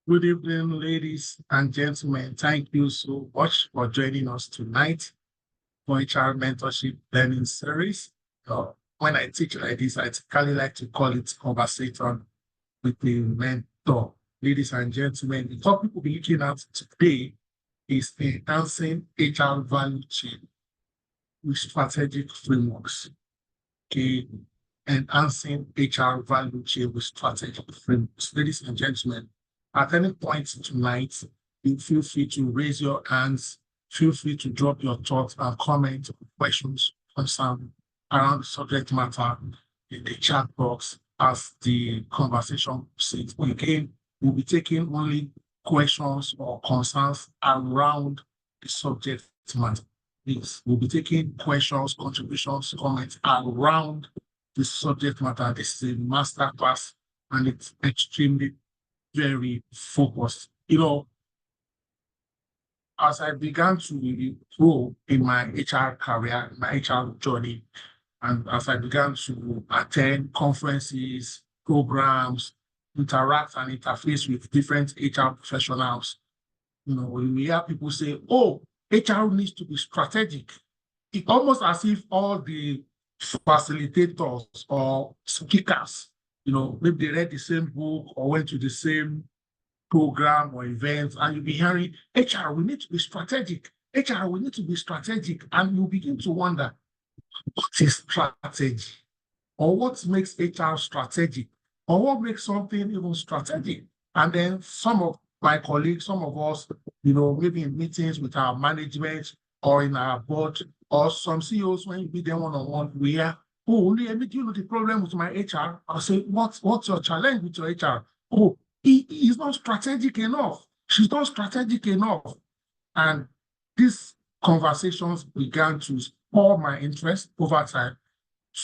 Good evening, ladies and gentlemen. Thank you so much for joining us tonight for HR Mentorship Learning Series. When I teach like this, I typically like to call it conversation with the mentor. Ladies and gentlemen, the topic we'll be looking at today is enhancing HR value chain with strategic frameworks. Okay, enhancing HR value chain with strategic frameworks. Ladies and gentlemen, at any point tonight, you feel free to raise your hands, feel free to drop your thoughts and comment, questions, concerns around the subject matter in the chat box as the conversation proceeds. Again, we'll be taking only questions or concerns around the subject matter. Yes, we'll be taking questions, contributions, comments around the subject matter. This is a master class and it's extremely very focused. As I began to grow in my HR career, my HR journey, and as I began to attend conferences, programs, interact and interface with different HR professionals, when we hear people say, oh, HR needs to be strategic, it's almost as if all the facilitators or speakers, maybe they read the same book or went to the same program or event, and you'll be hearing, HR, we need to be strategic. HR, we need to be strategic. And you begin to wonder, what is strategy? Or what makes HR strategic? Or what makes something even strategic? And then some of my colleagues, some of us, maybe in meetings with our management or in our board, or some CEOs, when you meet them one-on-one, we hear, oh, Oluyemi, do you know the problem with my HR? I'll say, what's your challenge with your HR? Oh, he is not strategic enough. She's not strategic enough. And these conversations began to spur my interest over time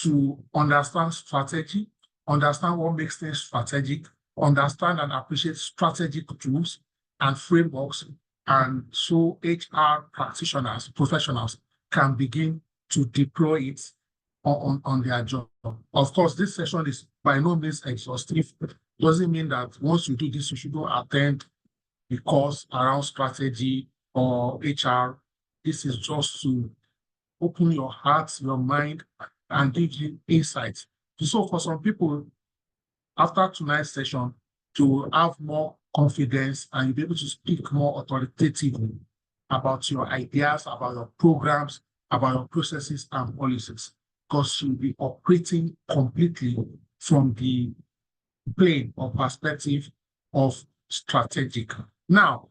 to understand strategy, understand what makes things strategic, understand and appreciate strategic tools and frameworks. And so HR practitioners, professionals can begin to deploy it on their job. Of course, this session is by no means exhaustive. Doesn't mean that once you do this, you should go attend the course around strategy or HR. This is just to open your heart, your mind, and give you insights. So for some people, after tonight's session, to have more confidence and you'll be able to speak more authoritatively about your ideas, about your programs, about your processes and policies, because you'll be operating completely from the plane or perspective of strategic. Now,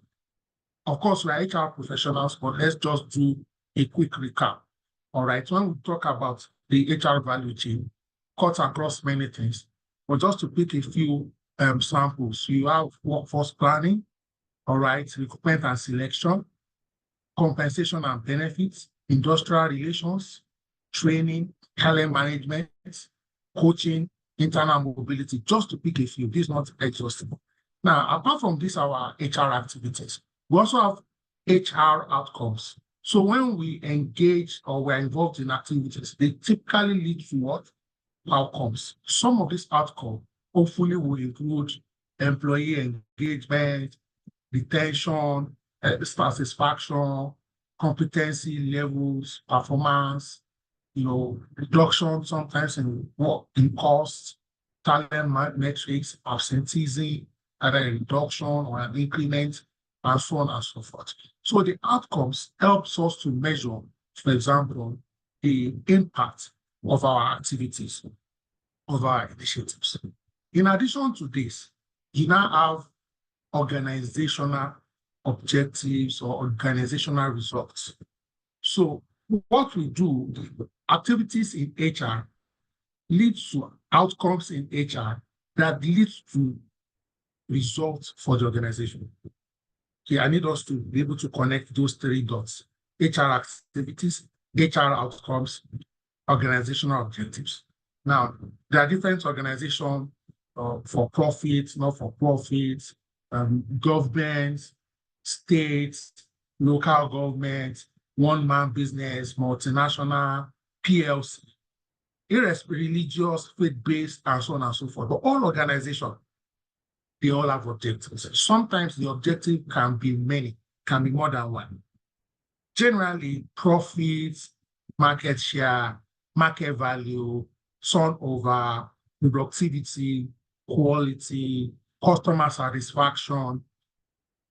of course, we are HR professionals, but let's just do a quick recap. All right, when we talk about the HR value chain, cuts across many things, but just to pick a few samples, you have workforce planning, all right, recruitment and selection, compensation and benefits, industrial relations, training, talent management, coaching, internal mobility, just to pick a few. This is not exhaustive. Now, apart from these, our HR activities, we also have HR outcomes. So when we engage or we're involved in activities, they typically lead to what? Outcomes. Some of these outcomes hopefully will include employee engagement, retention, satisfaction, competency levels, performance, reduction sometimes in work in costs, talent metrics, absenteeism, either a reduction or an increment, and so on and so forth. So the outcomes helps us to measure, for example, the impact of our activities, of our initiatives. In addition to this, you now have organizational objectives or organizational results. So what we do, activities in HR leads to outcomes in HR that leads to results for the organization. Okay, I need us to be able to connect those three dots: HR activities, HR outcomes, organizational objectives. Now, there are different organizations for profit, not for profit, government, states, local government, one-man business, multinational, PLC, religious, faith-based, and so on and so forth. But all organizations they all have objectives. Sometimes the objective can be many, can be more than one. Generally, profits, market share, market value, turnover, productivity, quality, customer satisfaction,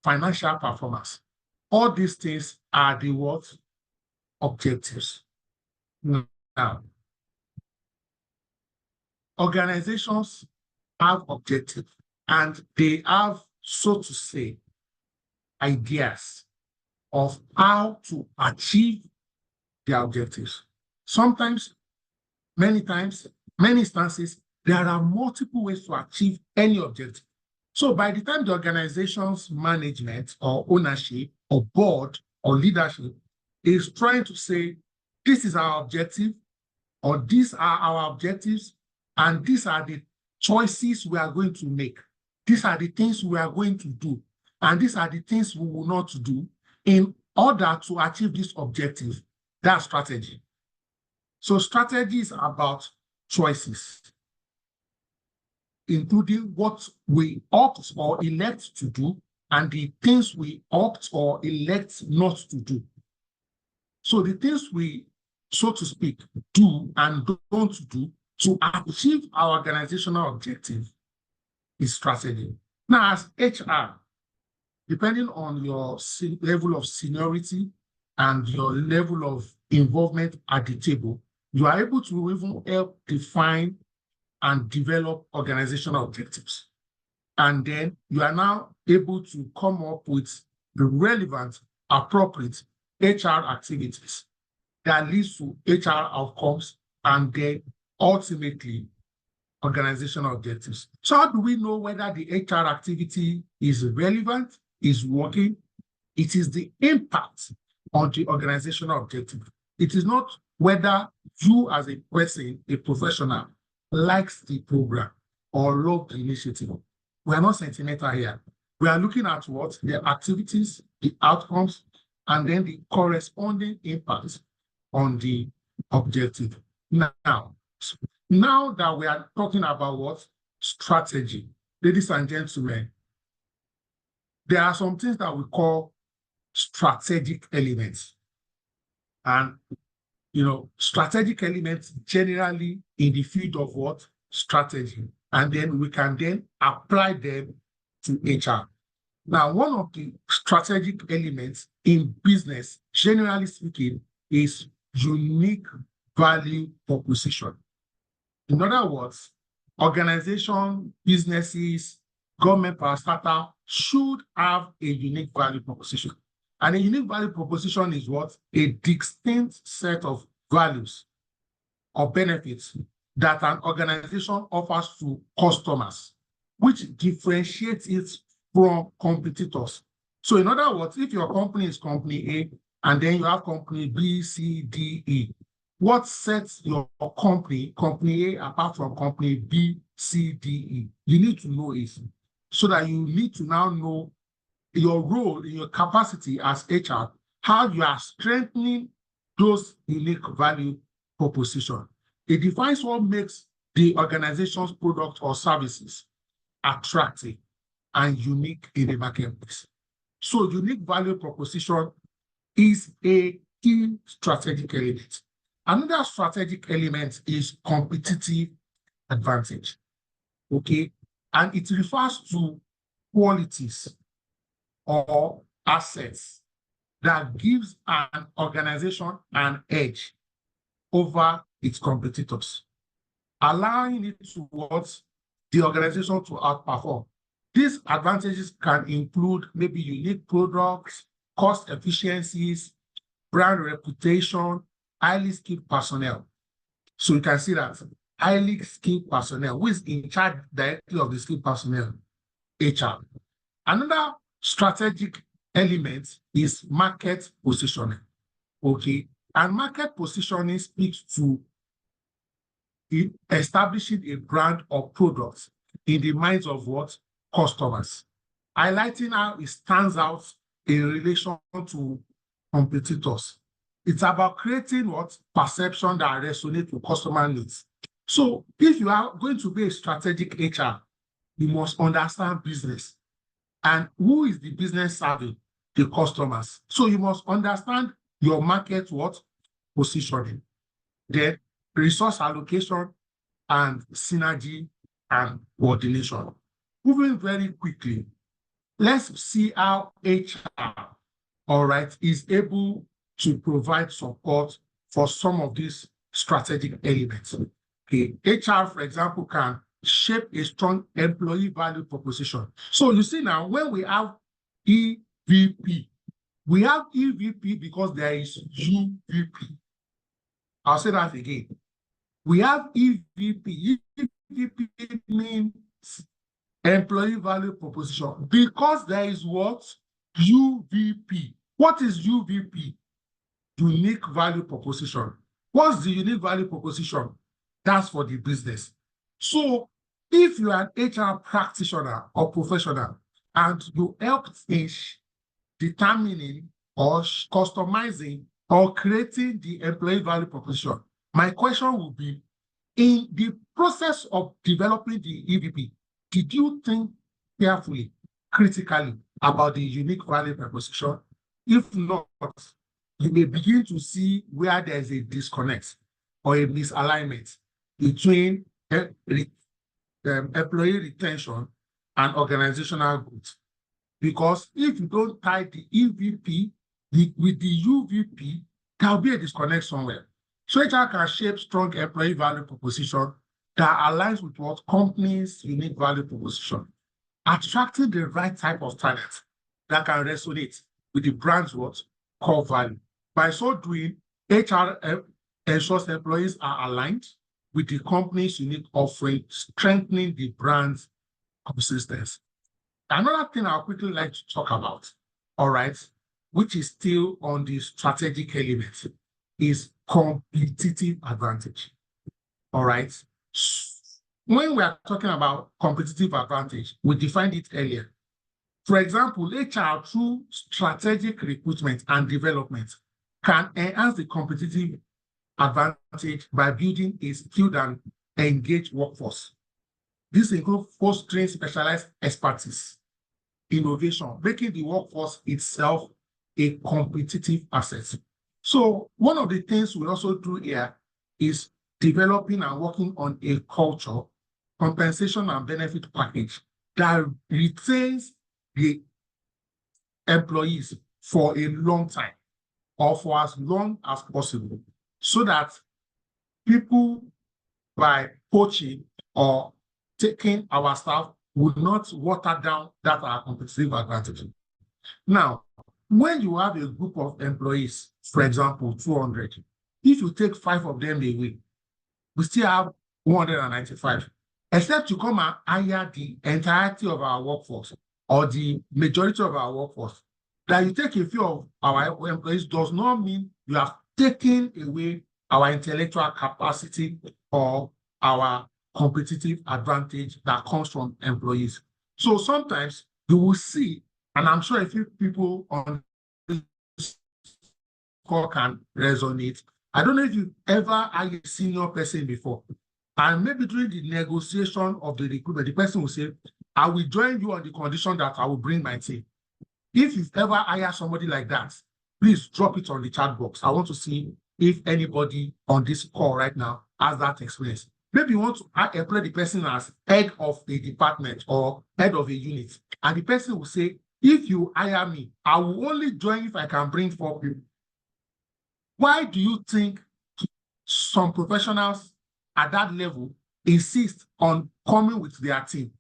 financial performance. All these things are the what? Objectives. Now, organizations have objectives and they have, so to say, ideas of how to achieve their objectives. Sometimes, many times, many instances, there are multiple ways to achieve any objective. So by the time the organization's management or ownership or board or leadership is trying to say, this is our objective, or these are our objectives, and these are the choices we are going to make. These are the things we are going to do, and these are the things we will not do in order to achieve this objective. That's strategy. So strategy is about choices, including what we opt or elect to do and the things we opt or elect not to do. So the things we, so to speak, do and don't do to achieve our organizational objective is strategy. Now, as HR, depending on your level of seniority and your level of involvement at the table, you are able to even help define and develop organizational objectives. And then you are now able to come up with the relevant, appropriate HR activities that leads to HR outcomes and then ultimately organizational objectives. So how do we know whether the HR activity is relevant, is working? It is the impact on the organizational objective. It is not whether you as a person, a professional, likes the program or love the initiative. We are not sentimental here. We are looking at what? The activities, the outcomes, and then the corresponding impact on the objective. Now that we are talking about what? Strategy. Ladies and gentlemen, there are some things that we call strategic elements. And, strategic elements generally in the field of what? Strategy. And then we can then apply them to HR. Now, one of the strategic elements in business, generally speaking, is unique value proposition. In other words, organizations, businesses, government parastatal should have a unique value proposition. And a unique value proposition is what? A distinct set of values or benefits that an organization offers to customers, which differentiates it from competitors. So in other words, if your company is company A, and then you have company B, C, D, E, what sets your company A, apart from company B, C, D, E? You need to know it, so that you need to now know your role in your capacity as HR, how you are strengthening those unique value proposition. It defines what makes the organization's product or services attractive and unique in the marketplace. So unique value proposition is a key strategic element. Another strategic element is competitive advantage. Okay, and it refers to qualities or assets that gives an organization an edge over its competitors, allowing it towards the organization to outperform. These advantages can include maybe unique products, cost efficiencies, brand reputation, highly skilled personnel. So you can see that highly skilled personnel, who is in charge directly of the skilled personnel, HR. Another strategic element is market positioning. Okay, and market positioning speaks to establishing a brand or product in the minds of what? Customers, highlighting how it stands out in relation to competitors. It's about creating what? Perception that resonates with customer needs. So if you are going to be a strategic HR, you must understand business. And who is the business serving? The customers. So you must understand your market what? Positioning. Then resource allocation and synergy and coordination. Moving very quickly, let's see how HR, all right, is able to provide support for some of these strategic elements. Okay. HR, for example, can shape a strong employee value proposition. So you see now, when we have EVP, we have EVP because there is UVP. I'll say that again. We have EVP. EVP means employee value proposition because there is what? UVP. What is UVP? Unique value proposition. What's the unique value proposition? That's for the business. So if you are an HR practitioner or professional and you help in determining or customizing or creating the employee value proposition, my question will be, in the process of developing the EVP, did you think carefully, critically about the unique value proposition? If not, you may begin to see where there is a disconnect or a misalignment between employee retention and organizational growth. Because if you don't tie the EVP with the UVP, there will be a disconnect somewhere. So HR can shape strong employee value proposition that aligns with what companies' unique value proposition, attracting the right type of talent that can resonate with the brand's what? Core value. By so doing, HR ensures employees are aligned with the company's unique offering, strengthening the brand's consistency. Another thing I'll quickly like to talk about, all right, which is still on the strategic element, is competitive advantage. All right. When we are talking about competitive advantage, we defined it earlier. For example, HR through strategic recruitment and development can enhance the competitive advantage by building a skilled and engaged workforce. This includes fostering specialized expertise, innovation, making the workforce itself a competitive asset. So one of the things we also do here is developing and working on a culture, compensation and benefit package that retains the employees for a long time or for as long as possible, so that people, by poaching or taking our staff, would not water down that our competitive advantage. Now, when you have a group of employees, for example, 200, if you take 5 of them away, we still have 195, except you come and hire the entirety of our workforce or the majority of our workforce. That you take a few of our employees does not mean you have taken away our intellectual capacity or our competitive advantage that comes from employees. So sometimes you will see, and I'm sure a few people on this call can resonate. I don't know if you've ever had a senior person before, and maybe during the negotiation of the recruitment, the person will say, I will join you on the condition that I will bring my team. If you've ever hired somebody like that, please drop it on the chat box. I want to see if anybody on this call right now has that experience. Maybe you want to employ the person as head of a department or head of a unit, and the person will say, if you hire me, I will only join if I can bring 4 people. Why do you think some professionals at that level insist on coming with their team?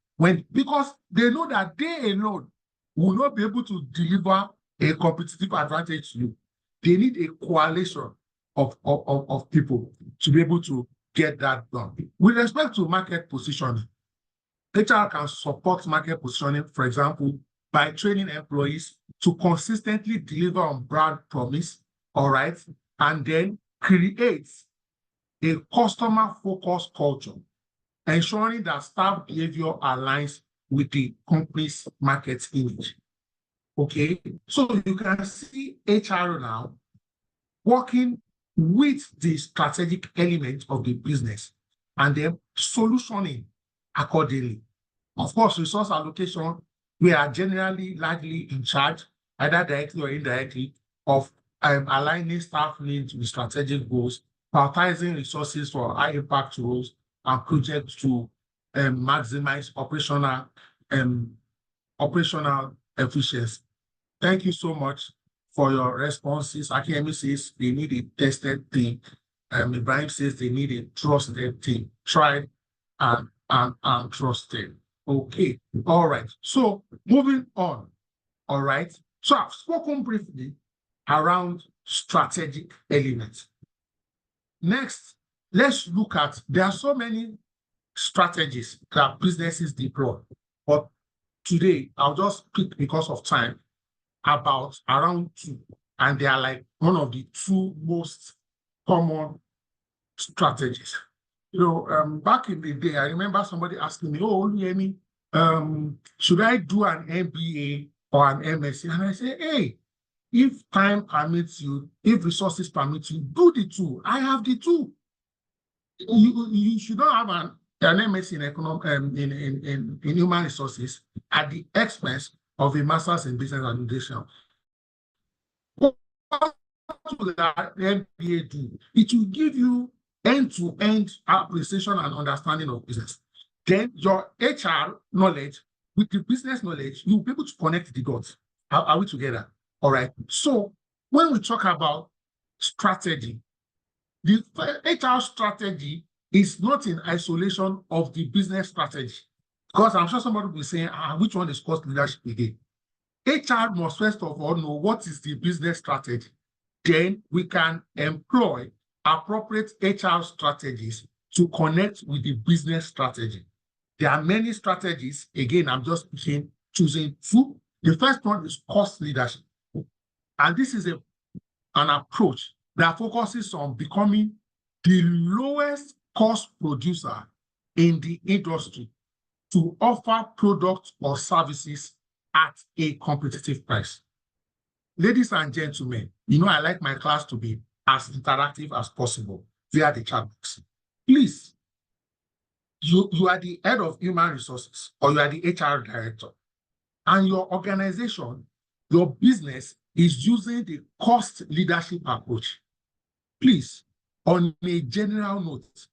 Because they know that they alone will not be able to deliver a competitive advantage to you. They need a coalition of people to be able to get that done. With respect to market positioning, HR can support market positioning, for example, by training employees to consistently deliver on brand promise, all right, and then create a customer-focused culture, ensuring that staff behavior aligns with the company's market image. Okay, so you can see HR now working with the strategic element of the business and then solutioning accordingly. Of course, resource allocation, we are generally largely in charge, either directly or indirectly, of aligning staff needs with strategic goals, prioritizing resources for high impact roles and projects to maximize operational efficiency. Thank you so much for your responses. Akemi says they need a tested thing. Ibrahim says they need a trusted thing. Tried and trusted. Okay. All right. So moving on. All right. So I've spoken briefly around strategic elements. Next, let's look at, there are so many strategies that businesses deploy, but today I'll just pick, because of time, about around two, and they are like one of the two most common strategies. Back in the day, I remember somebody asking me, "Oh, Oluyemi, should I do an MBA or an MSc?" And I say, "Hey, if time permits you, if resources permit you, do the two. I have the two. You should not have an MSc in human resources at the expense of a master's in business administration. What will the MBA do? It will give you end-to-end appreciation and understanding of business. Then your HR knowledge with the business knowledge, you'll be able to connect the dots. Are we together? All right. So when we talk about strategy, the HR strategy is not in isolation of the business strategy. Because I'm sure somebody will be saying, which one is cost leadership again? HR must first of all know what is the business strategy. Then we can employ appropriate HR strategies to connect with the business strategy. There are many strategies. Again, I'm just choosing two. The first one is cost leadership. And this is an approach that focuses on becoming the lowest cost producer in the industry to offer products or services at a competitive price. Ladies and gentlemen, I like my class to be as interactive as possible via the chat box. Please, you are the head of human resources or you are the HR director, and your organization, your business is using the cost leadership approach. Please, on a general note,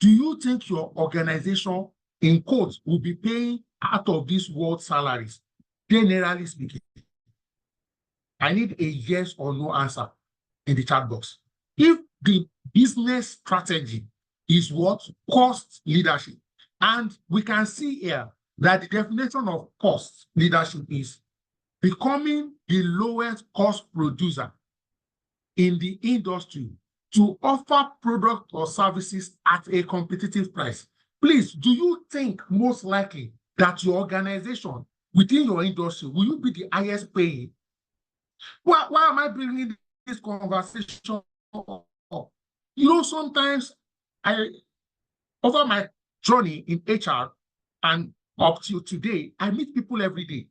do you think your organization, in quotes, will be paying out of this world salaries, generally speaking? I need a yes or no answer in the chat box. If the business strategy is what? Cost leadership. And we can see here that the definition of cost leadership is becoming the lowest cost producer in the industry to offer products or services at a competitive price. Please, do you think most likely that your organization within your industry, will you be the highest paying? Why am I bringing this conversation up? Sometimes over my journey in HR and up till today, I meet people every day.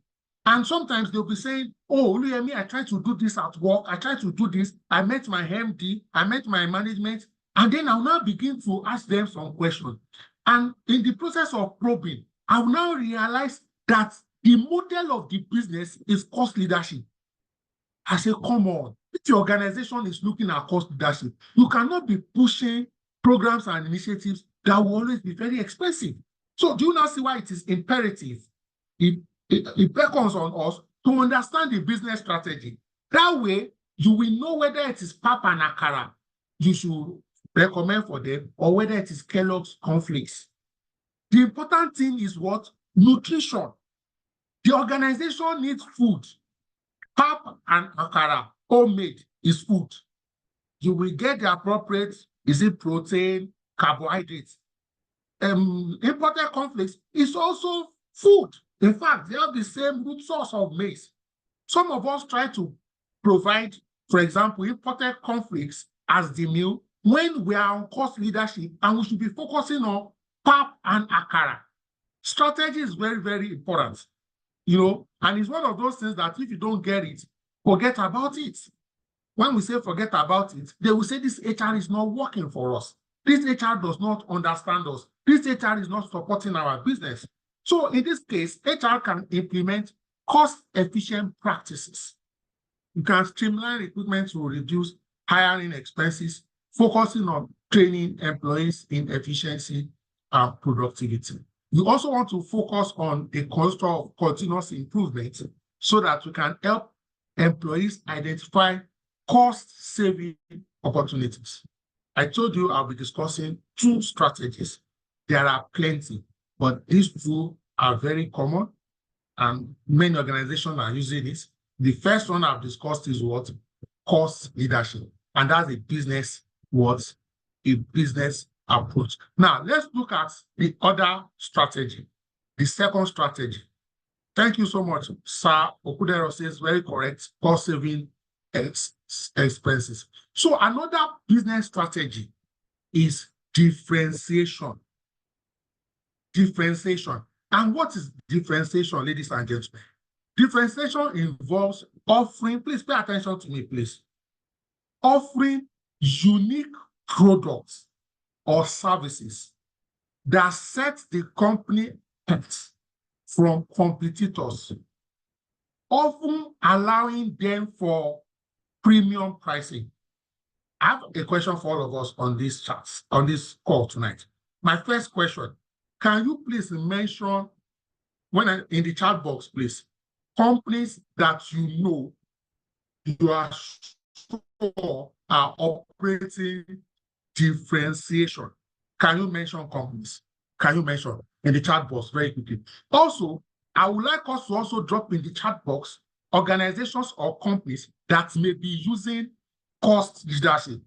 And sometimes they'll be saying, "Oh, Oluyemi, I try to do this at work. I try to do this. I met my MD, I met my management." And then I'll now begin to ask them some questions. And in the process of probing, I will now realize that the model of the business is cost leadership. I say, come on, if your organization is looking at cost leadership, you cannot be pushing programs and initiatives that will always be very expensive. So do you now see why it is imperative? It beckons on us to understand the business strategy. That way, you will know whether it is pap and akara you should recommend for them or whether it is Kellogg's cornflakes. The important thing is what? Nutrition. The organization needs food. Pap and akara, homemade, is food. You will get the appropriate, is it protein, carbohydrates. Imported cornflakes is also food. In fact, they have the same root source of maize. Some of us try to provide, for example, imported cornflakes as the meal when we are on cost leadership and we should be focusing on pap and akara. Strategy is very, very important, and it's one of those things that if you don't get it, forget about it. When we say forget about it, they will say this HR is not working for us. This HR does not understand us. This HR is not supporting our business. So in this case, HR can implement cost-efficient practices. You can streamline recruitment to reduce hiring expenses, focusing on training employees in efficiency and productivity. You also want to focus on a culture of continuous improvement so that we can help employees identify cost-saving opportunities. I told you I'll be discussing 2 strategies. There are plenty, but these 2 are very common and many organizations are using it. The first one I've discussed is what? Cost leadership. And that's a business what? A business approach. Now, let's look at the other strategy, the second strategy. Thank you so much. Sir Okudero says very correct, cost saving expenses. So another business strategy is differentiation. Differentiation. And what is differentiation, ladies and gentlemen? Differentiation involves offering, please pay attention to me, please. Offering unique products or services that set the company apart from competitors, often allowing them for premium pricing. I have a question for all of us on this chat, on this call tonight. My first question, can you please mention, in the chat box, please, companies that you are sure are operating differentiation? Can you mention companies? Can you mention in the chat box very quickly? Also, I would like us to also drop in the chat box organizations or companies that may be using cost leadership.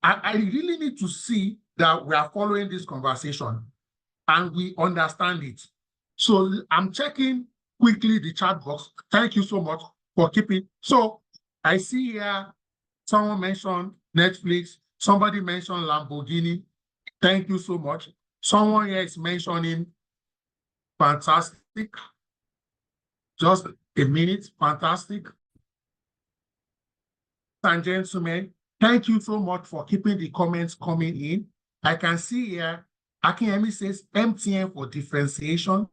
I really need to see that we are following this conversation and we understand it. So I'm checking quickly the chat box. Thank you so much for keeping. So I see here someone mentioned Netflix, somebody mentioned Lamborghini. Thank you so much. Someone here is mentioning fantastic. Just a minute, fantastic. And gentlemen, thank you so much for keeping the comments coming in. I can see here, Akinyemi says MTN for differentiation,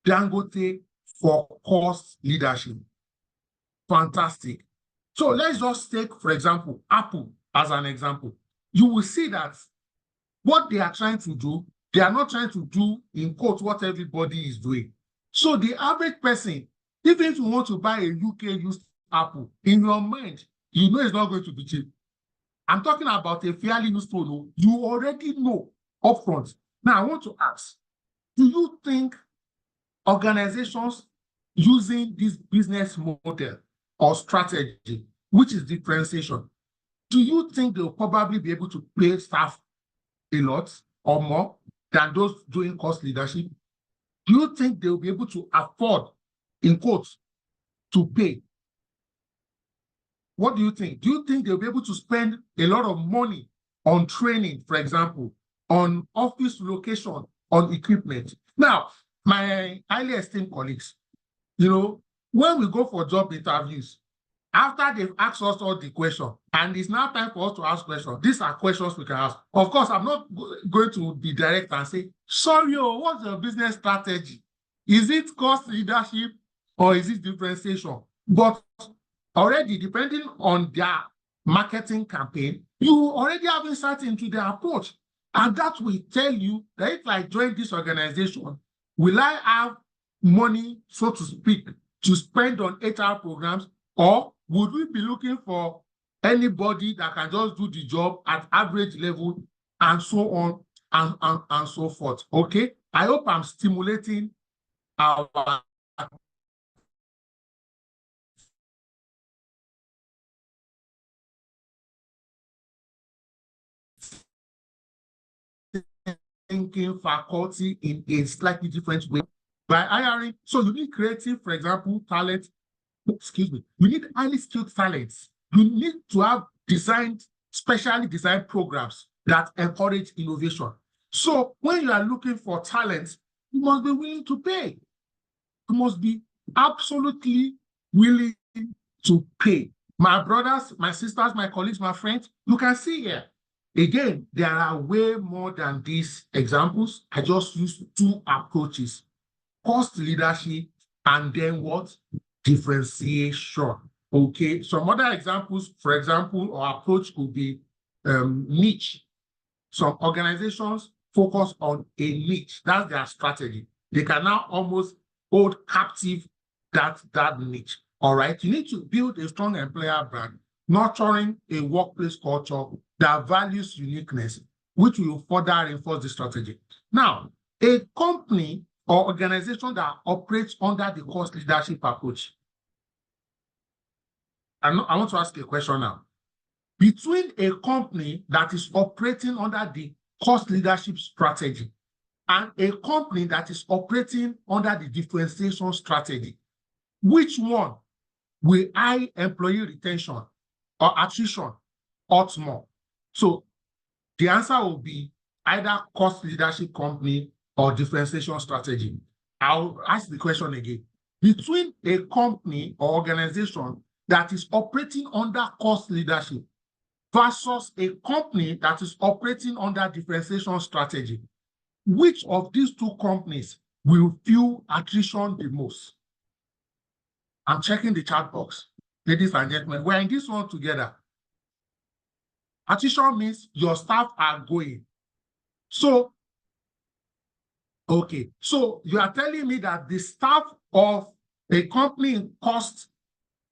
Dangote for cost leadership. Fantastic. So let's just take, for example, Apple as an example. You will see that what they are trying to do, they are not trying to do, in quotes, what everybody is doing. So the average person, even if you want to buy a UK used Apple, in your mind, you know it's not going to be cheap. I'm talking about a fairly used phone. You already know upfront. Now, I want to ask, do you think organizations using this business model or strategy, which is differentiation, do you think they'll probably be able to pay staff a lot or more than those doing cost leadership? Do you think they'll be able to afford, in quotes, to pay? What do you think? Do you think they'll be able to spend a lot of money on training, for example, on office location, on equipment? Now, my highly esteemed colleagues, when we go for job interviews, after they've asked us all the questions, and it's now time for us to ask questions, these are questions we can ask. Of course, I'm not going to be direct and say, sorry, what's your business strategy? Is it cost leadership or is it differentiation? But already, depending on their marketing campaign, you already have insight into their approach. And that will tell you that if I join this organization, will I have money, so to speak, to spend on HR programs, or would we be looking for anybody that can just do the job at average level and so on and so forth? Okay, I hope I'm stimulating our thinking faculty in a slightly different way by hiring. So you need creative, for example, talent. Excuse me. You need highly skilled talents. You need to have specially designed programs that encourage innovation. So when you are looking for talent, you must be willing to pay. You must be absolutely willing to pay. My brothers, my sisters, my colleagues, my friends, you can see here, Again, there are way more than these examples. I just used two approaches: cost leadership and then what? Differentiation. Okay, some other examples, for example, or approach could be niche. Some organizations focus on a niche. That's their strategy. They can now almost hold captive that niche. All right. You need to build a strong employer brand, nurturing a workplace culture that values uniqueness, which will further reinforce the strategy. Now, a company or organization that operates under the cost leadership approach. I want to ask a question now. Between a company that is operating under the cost leadership strategy and a company that is operating under the differentiation strategy, which one will high employee retention or attrition hurt more? So the answer will be either cost leadership company or differentiation strategy. I'll ask the question again. Between a company or organization that is operating under cost leadership versus a company that is operating under differentiation strategy, which of these two companies will feel attrition the most? I'm checking the chat box. Ladies and gentlemen, we're in this one together. Attrition means your staff are going. So, okay, so you are telling me that the staff of a company in cost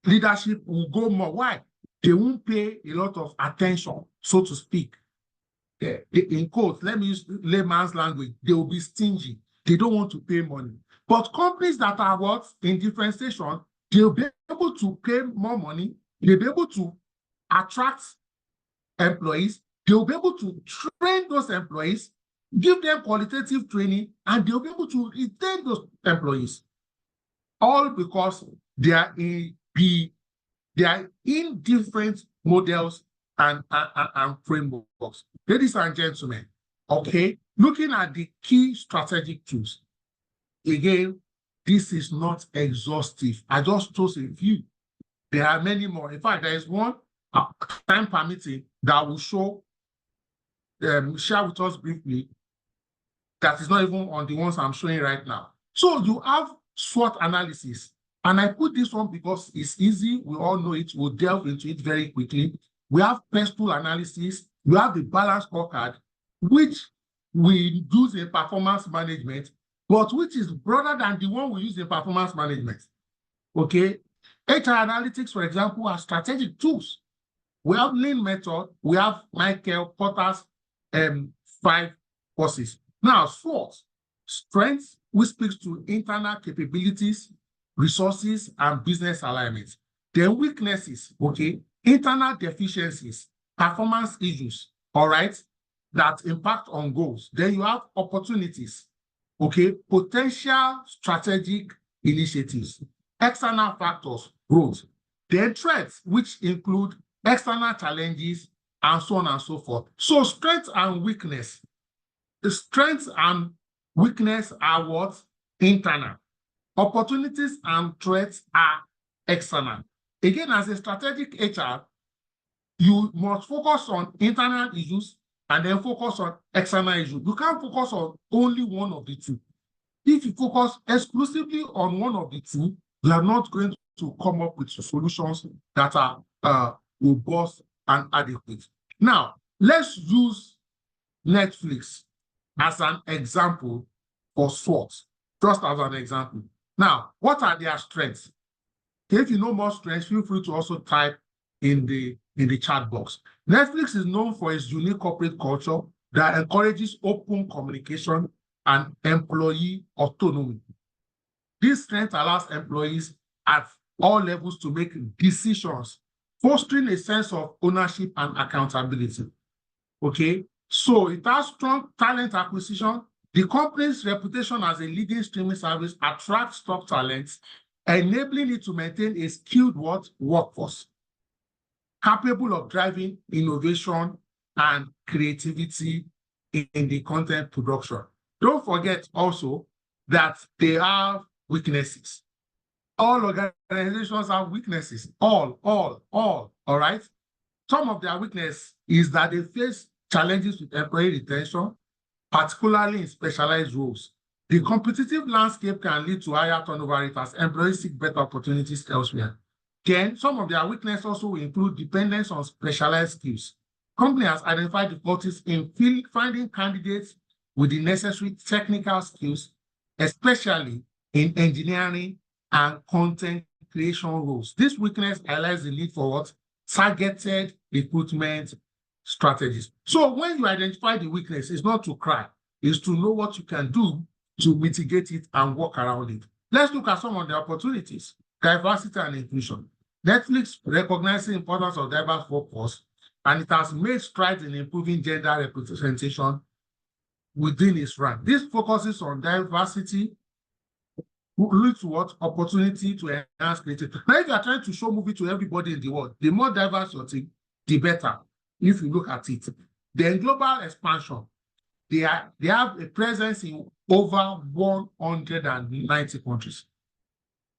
leadership will go more. Why? They won't pay a lot of attention, so to speak. In quotes, let me use layman's language, they will be stingy. They don't want to pay money. But companies that are what? In differentiation, they'll be able to pay more money. They'll be able to attract employees. They'll be able to train those employees, give them qualitative training, and they'll be able to retain those employees. All because they are in different models and frameworks. Ladies and gentlemen, okay, looking at the key strategic tools. Again, this is not exhaustive. I just chose a few. There are many more. In fact, there is one, time permitting, that will share with us briefly, that is not even on the ones I'm showing right now. So you have SWOT analysis. And I put this one because it's easy. We all know it. We'll delve into it very quickly. We have pest pool analysis. We have the balance scorecard, which we use in performance management, but which is broader than the one we use in performance management. Okay. HR analytics, for example, are strategic tools. We have Lean method. We have Michael Porter's 5 courses. Now, SWOT, strengths, which speaks to internal capabilities, resources, and business alignment. Then weaknesses, okay, internal deficiencies, performance issues, all right, that impact on goals. Then you have opportunities, okay, potential strategic initiatives, external factors, growth. Then threats, which include external challenges, and so on and so forth. So strength and weakness. The strengths and weakness are what? Internal. Opportunities and threats are external. Again, as a strategic HR, you must focus on internal issues and then focus on external issues. You can't focus on only one of the two. If you focus exclusively on one of the two, you are not going to come up with solutions that are robust and adequate. Now, let's use Netflix as an example for SWOT, just as an example. Now, what are their strengths? If you know more strengths, feel free to also type in the chat box. Netflix is known for its unique corporate culture that encourages open communication and employee autonomy. This strength allows employees at all levels to make decisions, fostering a sense of ownership and accountability. Okay, so it has strong talent acquisition. The company's reputation as a leading streaming service attracts top talents, enabling it to maintain a skilled workforce, capable of driving innovation and creativity in the content production. Don't forget also that they have weaknesses. All organizations have weaknesses. All right? Some of their weakness is that they face challenges with employee retention, particularly in specialized roles. The competitive landscape can lead to higher turnover rate as employees seek better opportunities elsewhere. Then, some of their weaknesses also include dependence on specialized skills. Company has identified difficulties in finding candidates with the necessary technical skills, especially in engineering and content creation roles. This weakness highlights the need for what? Targeted recruitment strategies. So when you identify the weakness, it's not to cry, it's to know what you can do to mitigate it and work around it. Let's look at some of the opportunities. Diversity and inclusion. Netflix recognizes the importance of diverse workforce, and it has made strides in improving gender representation within its rank. This focuses on diversity, leads to what? Opportunity to enhance creativity. Now, if you are trying to show movie to everybody in the world, the more diverse your team, the better, if you look at it. Then global expansion. They have a presence in over 190 countries.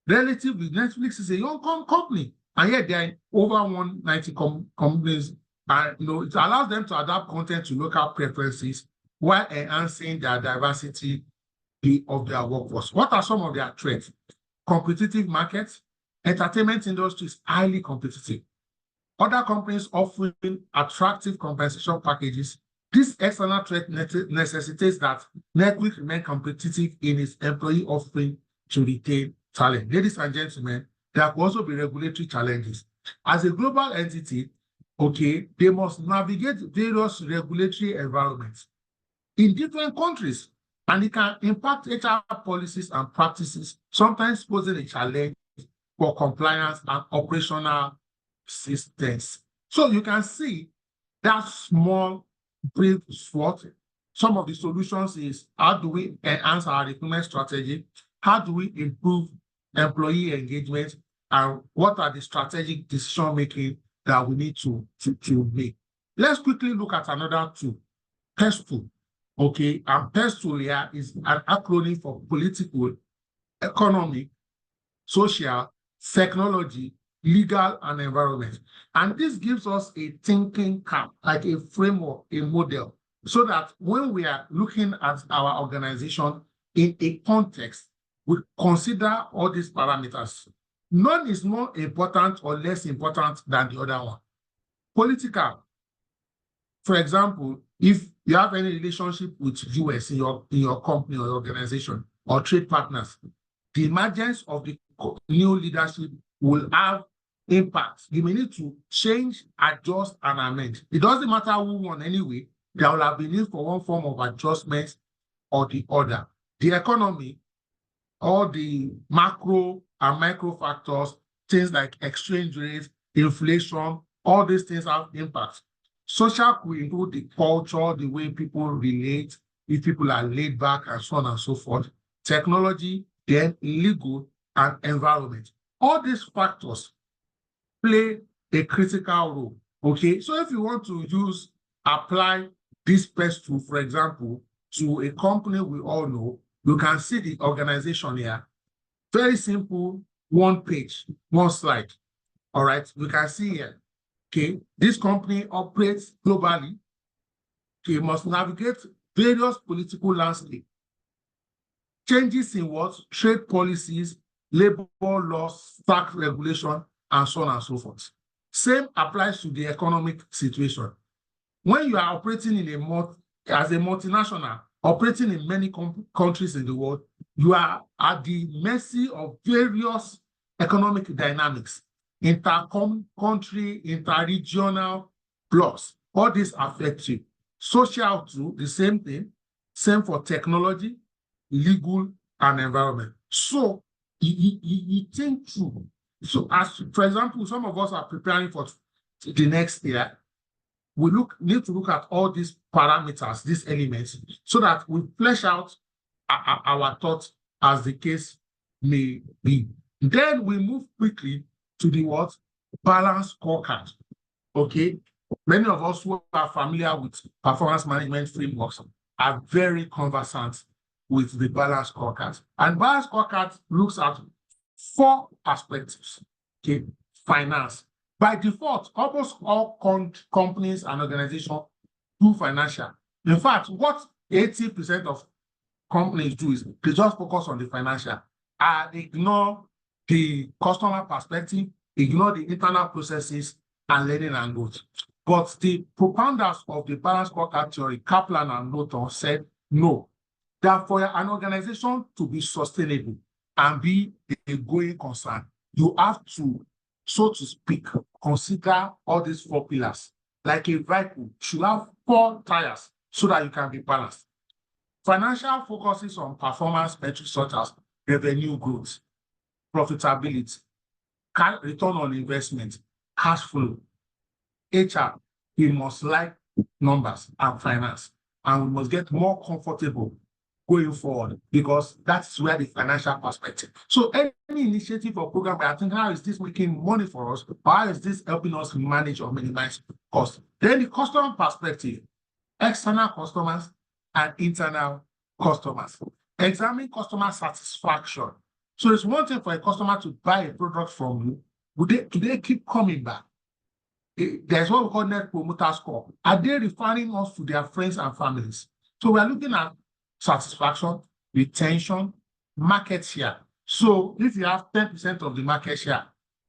Relatively, Netflix is a young company, and yet they are in over 190 companies. And it allows them to adapt content to local preferences while enhancing their diversity of their workforce. What are some of their threats? Competitive markets. Entertainment industry is highly competitive. Other companies offering attractive compensation packages. This external threat necessitates that Netflix remain competitive in its employee offering to retain talent. Ladies and gentlemen, there could also be regulatory challenges. As a global entity, they must navigate various regulatory environments in different countries, and it can impact HR policies and practices, sometimes posing a challenge for compliance and operational systems. So you can see that small, brief SWOT. Some of the solutions is, how do we enhance our recruitment strategy? How do we improve employee engagement? And what are the strategic decision-making that we need to make? Let's quickly look at another tool, PESTLE. And PESTLE here is an acronym for political, economic, social, technology, legal, and environment. And this gives us a thinking cap, like a framework, a model, so that when we are looking at our organization in a context, we consider all these parameters. None is more important or less important than the other one. Political. For example, if you have any relationship with US in your company or organization or trade partners, the emergence of the new leadership will have impact. You may need to change, adjust, and amend. It doesn't matter who won anyway, there will have been need for one form of adjustment or the other. The economy, all the macro and micro factors, things like exchange rates, inflation, all these things have impact. Social will include the culture, the way people relate, if people are laid back, and so on and so forth. Technology, then legal, and environment. All these factors play a critical role. So if you want to apply this PESTLE, for example, to a company we all know, you can see the organization here. Very simple, one page, one slide. All right, we can see here. This company operates globally. Must navigate various political landscape. Changes in what? Trade policies, labor laws, tax regulation, and so on and so forth. Same applies to the economic situation. When you are operating as a multinational, operating in many countries in the world, you are at the mercy of various economic dynamics, inter-country, inter-regional blocks. All this affects you. Social too, the same thing. Same for technology, legal, and environment. So you think through. So as, for example, some of us are preparing for the next year. We need to look at all these parameters, these elements, so that we flesh out our thoughts as the case may be. Then we move quickly to the what? Balance scorecard. Many of us who are familiar with performance management frameworks are very conversant with the balance scorecard. And balance scorecard looks at 4 perspectives. Finance. By default, almost all companies and organizations do financial. In fact, what 80% of companies do is they just focus on the financial and ignore the customer perspective, ignore the internal processes and learning and growth. But the propounders of the balanced scorecard theory, Kaplan and Norton, said no, that for an organization to be sustainable and be a going concern, you have to, so to speak, consider all these 4 pillars. Like a vehicle should have 4 tires so that you can be balanced. Financial focuses on performance metrics such as revenue growth, profitability, return on investment, cash flow. HR, we must like numbers and finance, and we must get more comfortable going forward because that's where the financial perspective. So any initiative or program, I think, how is this making money for us? How is this helping us manage or minimize costs? Then the customer perspective, external customers and internal customers. Examine customer satisfaction. So it's one thing for a customer to buy a product from you. Do they keep coming back? There's what we call net promoter score. Are they referring us to their friends and families? So we are looking at satisfaction, retention, market share. So if you have 10% of the market share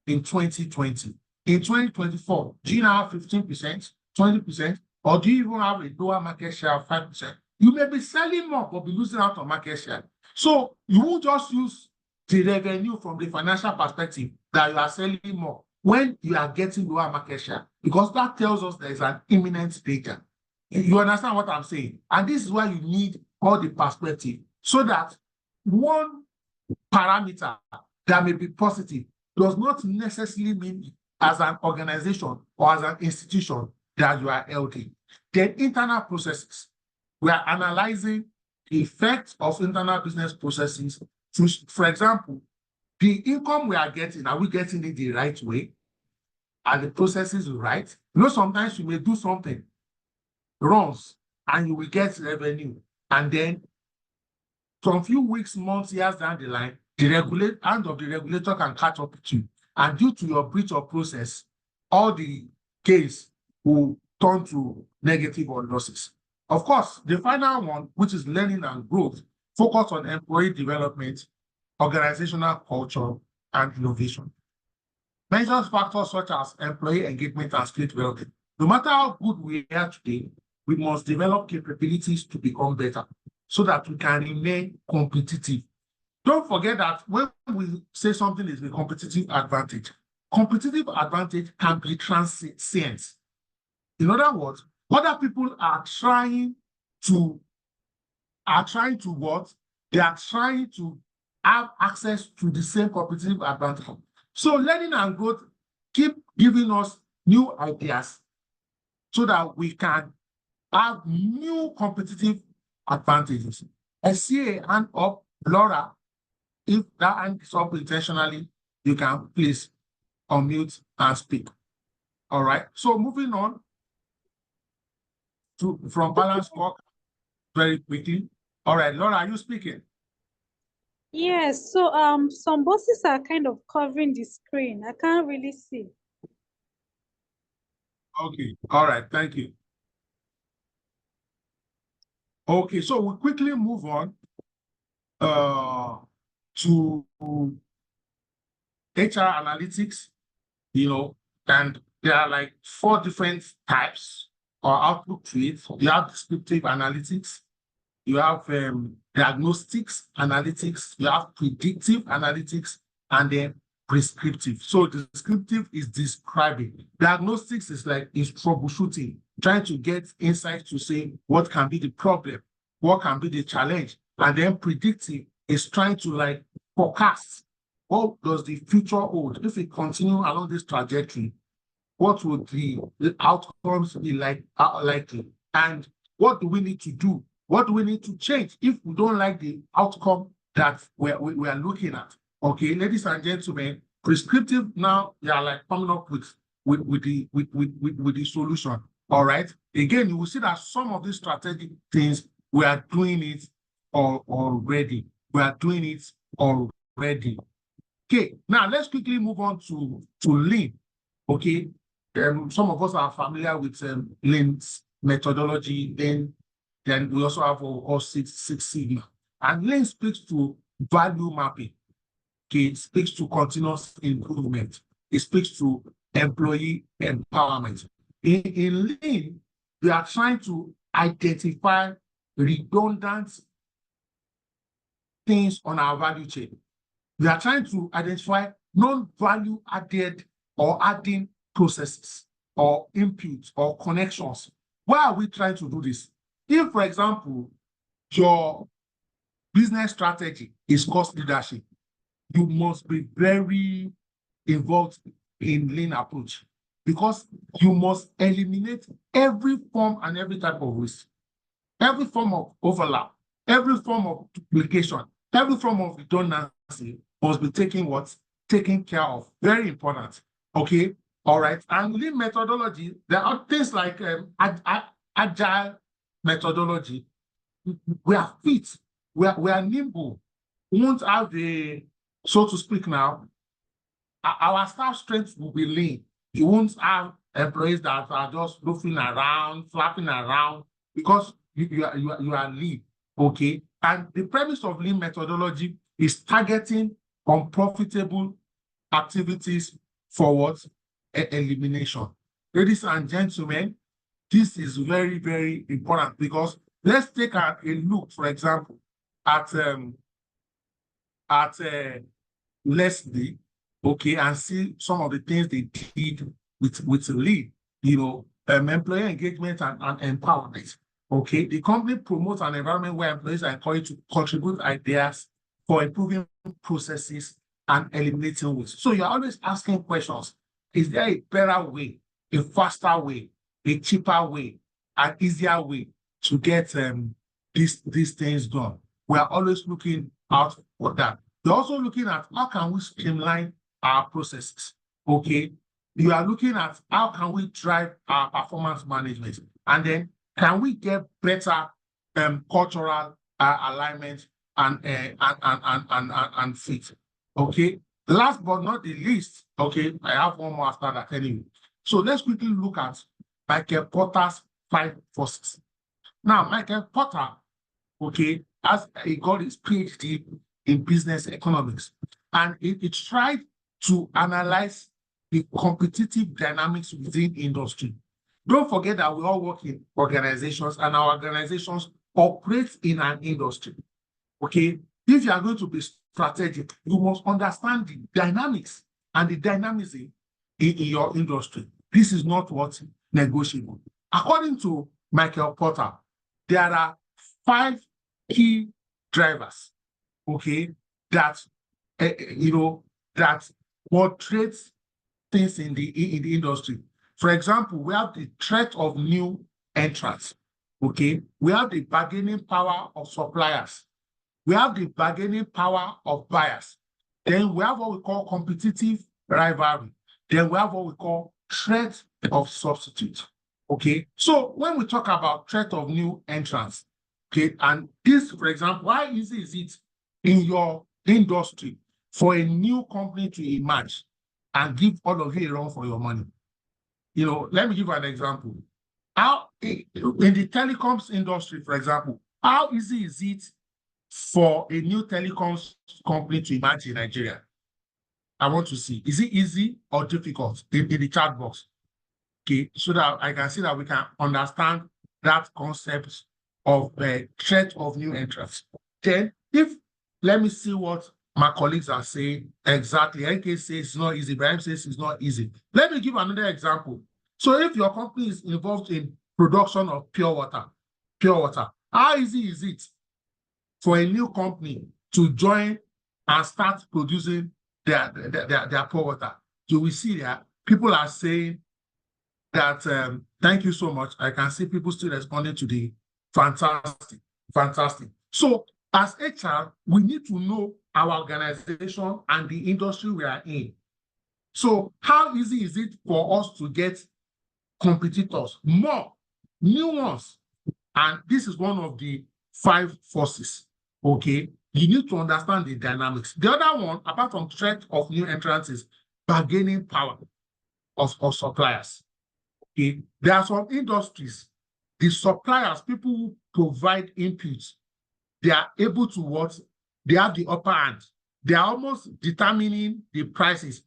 in 2020, in 2024, do you now have 15%, 20%, or do you even have a lower market share of 5%? You may be selling more, but be losing out on market share. So you won't just use the revenue from the financial perspective that you are selling more when you are getting lower market share, because that tells us there is an imminent danger. You understand what I'm saying? And this is why you need all the perspective, so that one parameter that may be positive does not necessarily mean as an organization or as an institution that you are healthy. Then internal processes. We are analyzing the effect of internal business processes. For example, the income we are getting, are we getting it the right way? Are the processes right? You know, sometimes you may do something wrongs and you will get revenue. And then some few weeks, months, years down the line, the hand of the regulator can catch up with you. And due to your breach of process, all the gains will turn to negative or losses. Of course, the final one, which is learning and growth, focus on employee development, organizational culture, and innovation. Measures factors such as employee engagement and skill development. No matter how good we are today, we must develop capabilities to become better so that we can remain competitive. Don't forget that when we say something is a competitive advantage can be transient. In other words, other people are trying to what? They are trying to have access to the same competitive advantage. So learning and growth keep giving us new ideas so that we can have new competitive advantages. I see a hand up, Laura. If that hand is up intentionally, you can please unmute and speak. All right. So moving on from balance work very quickly. All right, Laura, are you speaking? Yes, so some boxes are kind of covering the screen. I can't really see. Okay, all right, thank you. Okay, so we'll quickly move on to HR analytics, and there are like 4 different types or outlook to it. You have descriptive analytics, you have diagnostics analytics, you have predictive analytics, and then prescriptive. So descriptive is describing. Diagnostics is troubleshooting, trying to get insights to say what can be the problem, what can be the challenge. And then predictive is trying to forecast what does the future hold. If we continue along this trajectory, what would the outcomes be likely? And what do we need to do? What do we need to change if we don't like the outcome that we are looking at? Okay, ladies and gentlemen, prescriptive now, they are coming up with the solution. All right. Again, you will see that some of these strategic things we are doing it already. We are doing it already. Okay, now let's quickly move on to Lean. Okay, some of us are familiar with Lean methodology. Then we also have all Six Sigma. And Lean speaks to value mapping. Okay, it speaks to continuous improvement. It speaks to employee empowerment. In Lean, we are trying to identify redundant things on our value chain. We are trying to identify non-value added or adding processes or inputs or connections. Why are we trying to do this? If, for example, your business strategy is cost leadership, you must be very involved in Lean approach because you must eliminate every form and every type of risk, every form of overlap, every form of duplication, every form of redundancy must be taken care of. Very important. Okay. All right. And Lean methodology, there are things like agile methodology. We are fit. We are nimble. We won't have so to speak now, our staff strength will be Lean. You won't have employees that are just loafing around, flapping around, because you are Lean. Okay. And the premise of Lean methodology is targeting unprofitable activities for what? Elimination. Ladies and gentlemen, this is very, very important because let's take a look, for example, at Leslie, okay, and see some of the things they did with Lean, employee engagement and empowerment. Okay, the company promotes an environment where employees are encouraged to contribute ideas for improving processes and eliminating waste. So you're always asking questions. Is there a better way, a faster way, a cheaper way, an easier way to get these things done? We are always looking out for that. We're also looking at how can we streamline our processes. Okay, you are looking at how can we drive our performance management, and then can we get better cultural alignment and fit. Okay. Last but not the least, okay, I have one more after that anyway. So let's quickly look at Michael Porter's 5 forces. Now, Michael Porter, okay, he got his PhD in business economics, and it tried to analyze the competitive dynamics within industry. Don't forget that we all work in organizations, and our organizations operate in an industry. Okay, if you are going to be strategic, you must understand the dynamics and the dynamism in your industry. This is not what's negotiable. According to Michael Porter, there are 5 key drivers, okay, that that portrays things in the industry. For example, we have the threat of new entrants. Okay, we have the bargaining power of suppliers. We have the bargaining power of buyers. Then we have what we call competitive rivalry. Then we have what we call threat of substitute. Okay, so when we talk about threat of new entrants, okay, and this, for example, how easy is it in your industry for a new company to emerge and give all of you a run for your money? Let me give you an example. How in the telecoms industry, for example, how easy is it for a new telecoms company to emerge in Nigeria? I want to see. Is it easy or difficult in the chat box? Okay, so that I can see that we can understand that concept of the threat of new entrants. Then, let me see what my colleagues are saying exactly. NK says it's not easy. Ibrahim says it's not easy. Let me give another example. So if your company is involved in production of pure water, how easy is it for a new company to join and start producing their pure water? You will see that people are saying that thank you so much. I can see people still responding to the fantastic. So as HR, we need to know our organization and the industry we are in. So how easy is it for us to get competitors, more new ones? And this is one of the 5 forces. Okay, you need to understand the dynamics. The other one, apart from threat of new entrants, is bargaining power of suppliers. Okay, there are some industries the suppliers, people who provide inputs, they are able to what? They have the upper hand. They are almost determining the prices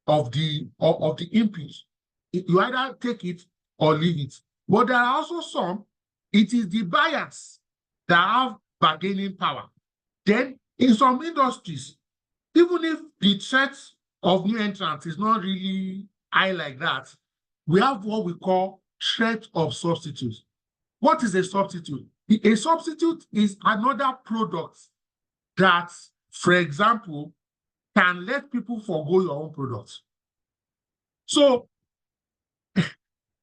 of the inputs. You either take it or leave it. But there are also some, it is the buyers that have bargaining power. Then in some industries, even if the threat of new entrants is not really high like that, we have what we call threat of substitutes. What is a substitute? A substitute is another product that, for example, can let people forgo your own product. So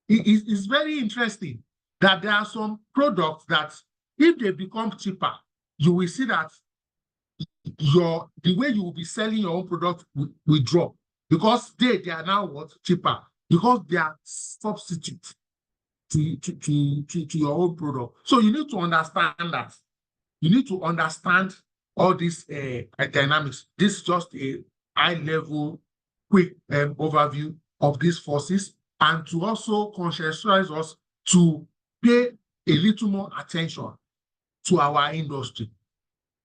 it's very interesting that there are some products that if they become cheaper, you will see that the way you will be selling your own product will drop because they are now what? Cheaper because they are substitute to your own product. So you need to understand that. You need to understand all these dynamics. This is just a high-level, quick overview of these forces, and to also conscientize us to pay a little more attention to our industry.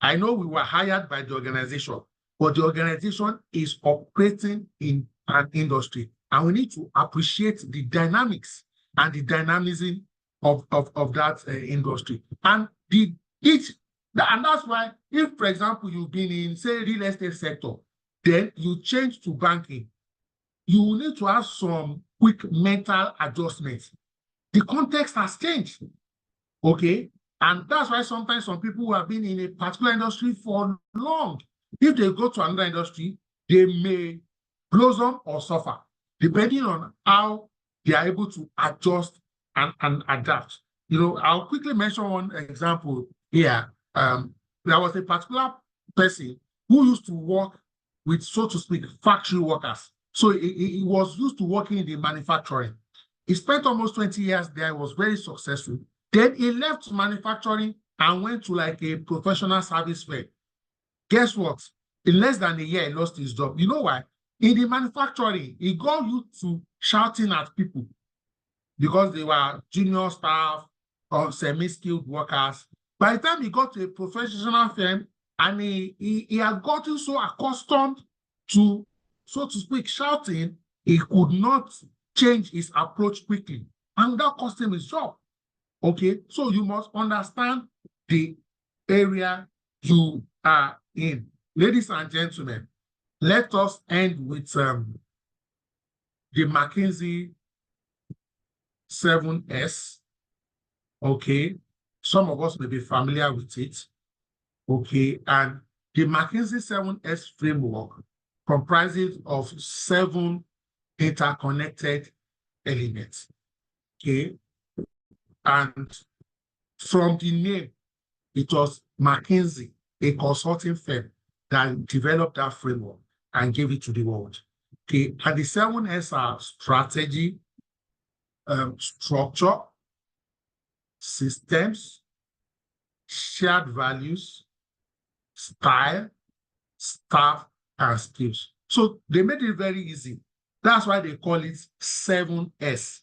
I know we were hired by the organization, but the organization is operating in an industry, and we need to appreciate the dynamics and the dynamism of that industry. And that's why, if, for example, you've been in, say, real estate sector, then you change to banking, you will need to have some quick mental adjustments. The context has changed, okay? And that's why sometimes some people who have been in a particular industry for long, if they go to another industry, they may blossom or suffer, depending on how they are able to adjust and adapt. I'll quickly mention one example here. There was a particular person who used to work with, so to speak, factory workers. So he was used to working in the manufacturing. He spent almost 20 years there, was very successful. Then he left manufacturing and went to like a professional service fair. Guess what? In less than a year, he lost his job. You know why? In the manufacturing, he got used to shouting at people because they were junior staff or semi-skilled workers. By the time he got to a professional firm, and he had gotten so accustomed to, so to speak, shouting, he could not change his approach quickly. And that cost him his job. Okay, so you must understand the area you are in. Ladies and gentlemen, let us end with the McKinsey 7S. Okay, some of us may be familiar with it. Okay, and the McKinsey 7S framework comprises of 7 interconnected elements. Okay, and from the name, it was McKinsey, a consulting firm, that developed that framework and gave it to the world. Okay, and the 7S are strategy, structure, systems, shared values, style, staff, and skills. So they made it very easy. That's why they call it 7S.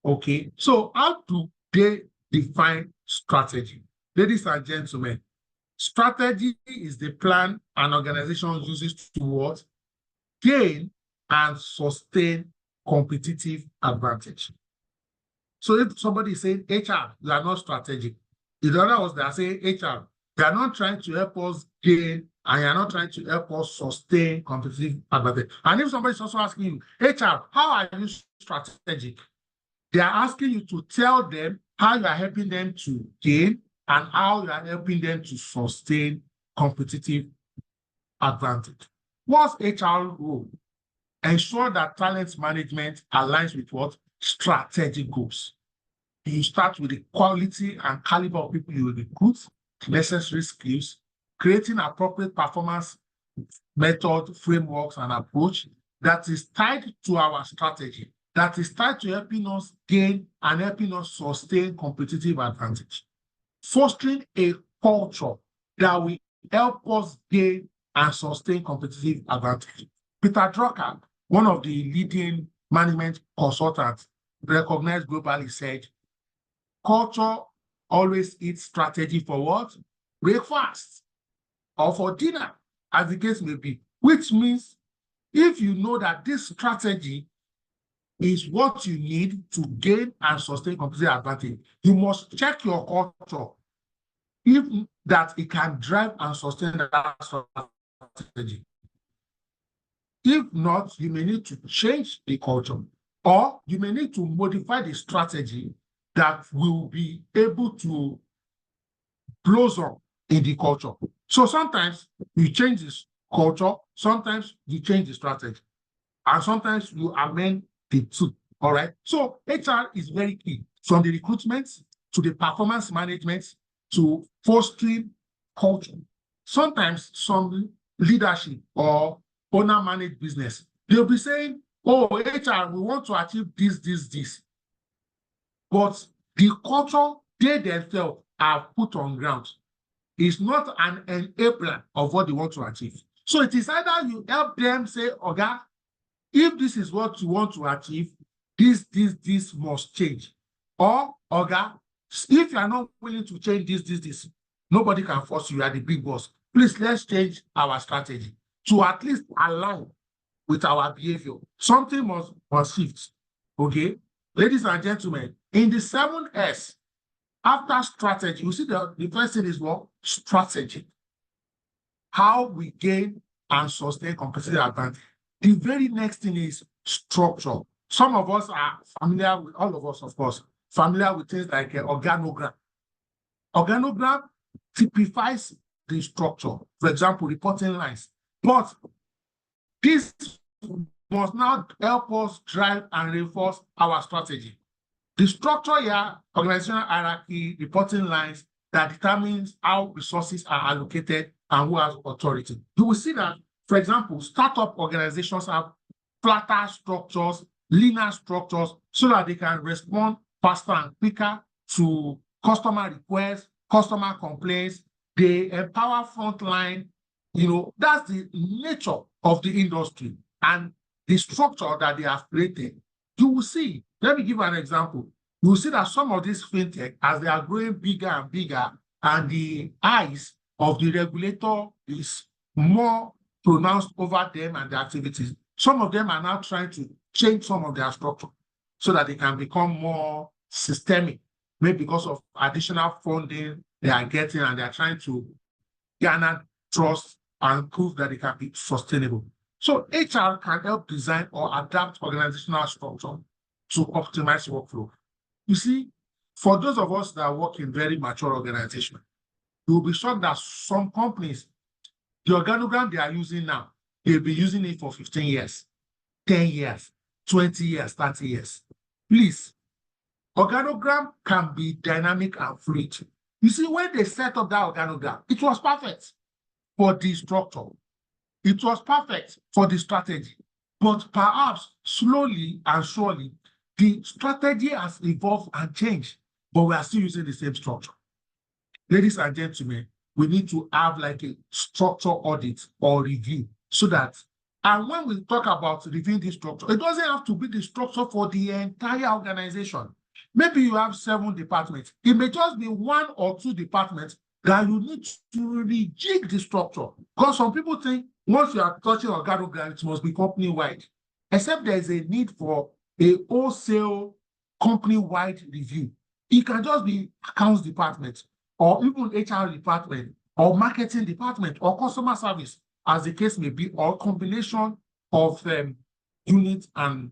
Okay, so how do they define strategy? Ladies and gentlemen, strategy is the plan an organization uses to gain and sustain competitive advantage. So if somebody is saying, HR, you are not strategic, in other words, they are saying, HR, you are not trying to help us gain and you are not trying to help us sustain competitive advantage. And if somebody is also asking you, HR, how are you strategic? They are asking you to tell them how you are helping them to gain and how you are helping them to sustain competitive advantage. What's HR role? Ensure that talent management aligns with what? Strategic goals. You start with the quality and caliber of people you recruit, necessary skills, creating appropriate performance method, frameworks, and approach that is tied to our strategy, that is tied to helping us gain and helping us sustain competitive advantage. Fostering a culture that will help us gain and sustain competitive advantage. Peter Drucker, one of the leading management consultants, recognized globally, said, culture always eats strategy for what? Breakfast or for dinner, as the case may be, which means if you know that this strategy is what you need to gain and sustain competitive advantage, you must check your culture if that it can drive and sustain that strategy. If not, you may need to change the culture, or you may need to modify the strategy that will be able to blossom in the culture. So sometimes you change this culture, sometimes you change the strategy, and sometimes you amend the two. All right. So HR is very key, from the recruitment to the performance management to fostering culture. Sometimes some leadership or owner managed business, they'll be saying, oh, HR, we want to achieve this. But the culture they themselves are put on ground is not an enabler of what they want to achieve. So it is either you help them say, okay, if this is what you want to achieve, this must change. Or, okay, if you are not willing to change this, nobody can force you. You are the big boss. Please, let's change our strategy to at least align with our behavior. Something must shift. Okay? Ladies and gentlemen, in the 7S, after strategy, you see the first thing is what? Strategy. How we gain and sustain competitive advantage. The very next thing is structure. Some of us are familiar with, all of us, of course, familiar with things like organogram. Organogram typifies the structure. For example, reporting lines. But this must now help us drive and reinforce our strategy. The structure here, organizational hierarchy, reporting lines, that determines how resources are allocated and who has authority. You will see that, for example, startup organizations have flatter structures, leaner structures, so that they can respond faster and quicker to customer requests, customer complaints. They empower frontline. That's the nature of the industry and the structure that they have created. You will see, let me give an example. You will see that some of these fintech, as they are growing bigger and bigger, and the eyes of the regulator is more pronounced over them and their activities, some of them are now trying to change some of their structure so that they can become more systemic, maybe because of additional funding they are getting, and they are trying to garner trust and prove that it can be sustainable. So HR can help design or adapt organizational structure to optimize workflow. You see, for those of us that work in very mature organizations, you will be shocked that some companies, the organogram they are using now, they'll be using it for 15 years, 10 years, 20 years, 30 years. Please, organogram can be dynamic and fluid. You see, when they set up that organogram, it was perfect for the structure. It was perfect for the strategy. But perhaps slowly and surely, the strategy has evolved and changed, but we are still using the same structure. Ladies and gentlemen, we need to have like a structure audit or review so that, and when we talk about reviewing this structure, it doesn't have to be the structure for the entire organization. Maybe you have 7 departments. It may just be 1 or 2 departments that you need to rejig the structure. Because some people think once you are touching organogram, it must be company-wide, except there is a need for a wholesale company-wide review. It can just be accounts department, or even HR department, or marketing department, or customer service, as the case may be, or combination of units and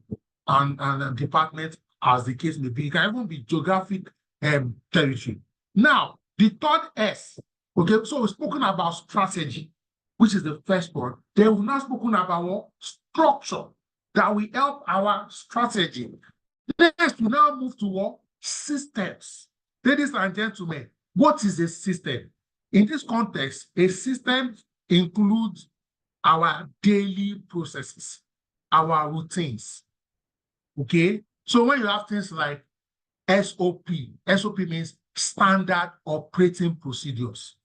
department, as the case may be. It can even be geographic territory. Now, the third S, okay, so we've spoken about strategy, which is the first one. Then we've now spoken about what? Structure that will help our strategy. Next, we now move to what? Systems. Ladies and gentlemen, what is a system? In this context, a system includes our daily processes, our routines. Okay? So when you have things like SOP means standard operating procedures,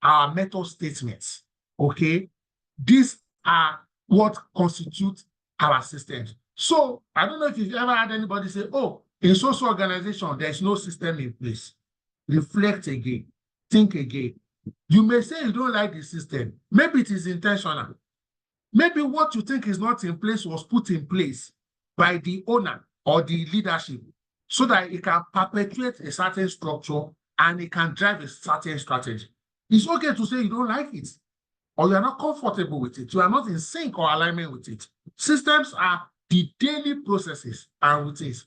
our method statements. Okay? These are what constitute our systems. So I don't know if you've ever had anybody say, oh, In social organization, there's no system in place. Reflect again, think again. You may say you don't like the system. Maybe it is intentional. Maybe what you think is not in place was put in place by the owner or the leadership so that it can perpetuate a certain structure and it can drive a certain strategy. It's okay to say you don't like it or you are not comfortable with it. You are not in sync or alignment with it. Systems are the daily processes and routines.